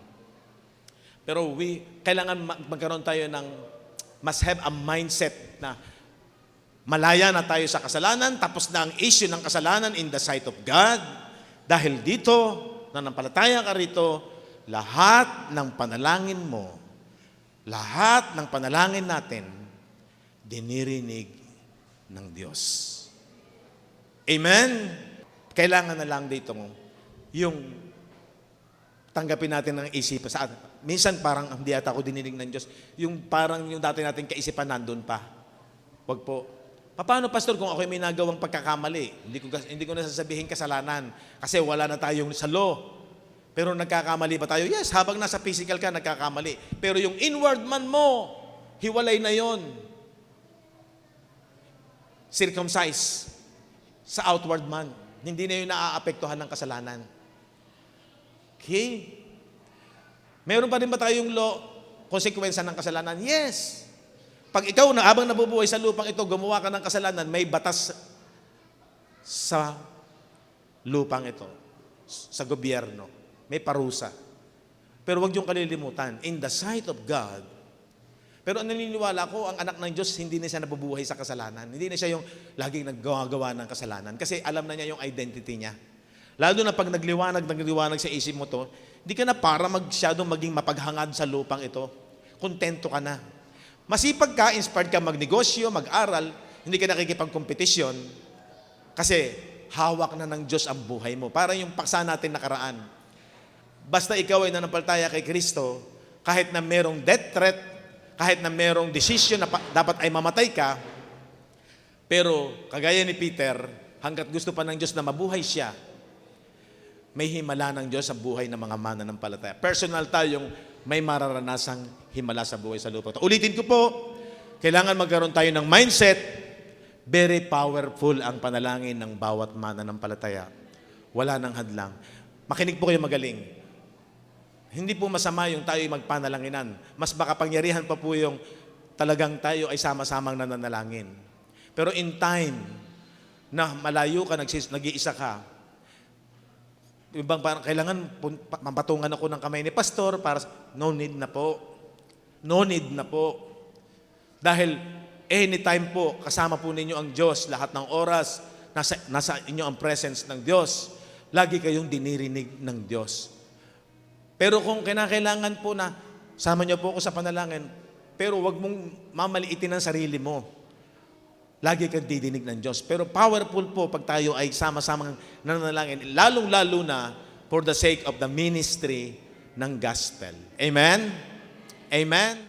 Pero kailangan magkaroon tayo ng, must have a mindset na malaya na tayo sa kasalanan, tapos na ang issue ng kasalanan in the sight of God. Dahil dito, nanampalataya ka rito, lahat ng panalangin mo, lahat ng panalangin natin, dinirinig ng Diyos. Amen? Kailangan na lang dito yung tanggapin natin ng isipan. Minsan parang hindi ata ako dininig ng Diyos. Yung parang yung dati natin kaisipan nandun pa. Wag po. Paano, Pastor, kung ako may nagawang pagkakamali? Hindi ko nasasabihin kasalanan kasi wala na tayong sa law. Pero nagkakamali ba tayo? Yes, habang nasa physical ka, nagkakamali. Pero yung inward man mo, hiwalay na yon. Circumcised sa outward man. Hindi na yun naaapektuhan ng kasalanan. Okay? Meron pa rin ba tayong law, konsekwensya ng kasalanan? Yes. Pag ikaw na habang nabubuhay sa lupang ito, gumawa ka ng kasalanan, may batas sa lupang ito, sa gobyerno. May parusa. Pero huwag niyong kalilimutan, in the sight of God, pero naniniwala ko, ang anak ng Diyos, hindi na siya nabubuhay sa kasalanan. Hindi na siya yung laging naggagawa ng kasalanan. Kasi alam na niya yung identity niya. Lalo na pag nagliwanag sa isip mo to, hindi ka na para masyadong maging mapaghangad sa lupang ito. Kontento ka na. Masipag ka, inspired ka magnegosyo, mag-aral, hindi ka nakikipagkompetisyon. Kasi hawak na ng Diyos ang buhay mo. Para yung paksa natin nakaraan. Basta ikaw ay nanampalataya kay Kristo, kahit na merong death threat, kahit na merong decision na dapat ay mamatay ka, pero kagaya ni Peter, hanggat gusto pa ng Diyos na mabuhay siya, may himala ng Diyos sa buhay ng mga mananampalataya. Personal tayong may mararanasang himala sa buhay sa lupa. Ulitin ko po, kailangan magkaroon tayo ng mindset, very powerful ang panalangin ng bawat mananampalataya. Wala nang hadlang. Makinig po kayo magaling. Hindi po masama yung tayo ay magpanalanginan. Mas makapangyarihan pa po yung talagang tayo ay sama-samang nananalangin. Pero in time na malayo ka, nag-iisa ka, ibang parang kailangan mapatungan ako ng kamay ni Pastor para no need na po. No need na po. Dahil anytime po, kasama po ninyo ang Diyos, lahat ng oras, nasa inyo ang presence ng Diyos. Lagi kayong dinirinig ng Diyos. Pero kung kinakailangan po na sama niyo po ako sa panalangin, pero wag mong mamaliitin ang sarili mo. Lagi kang didinig ng Diyos. Pero powerful po pag tayo ay sama-samang nananalangin, lalong-lalo na for the sake of the ministry ng gospel. Amen? Amen?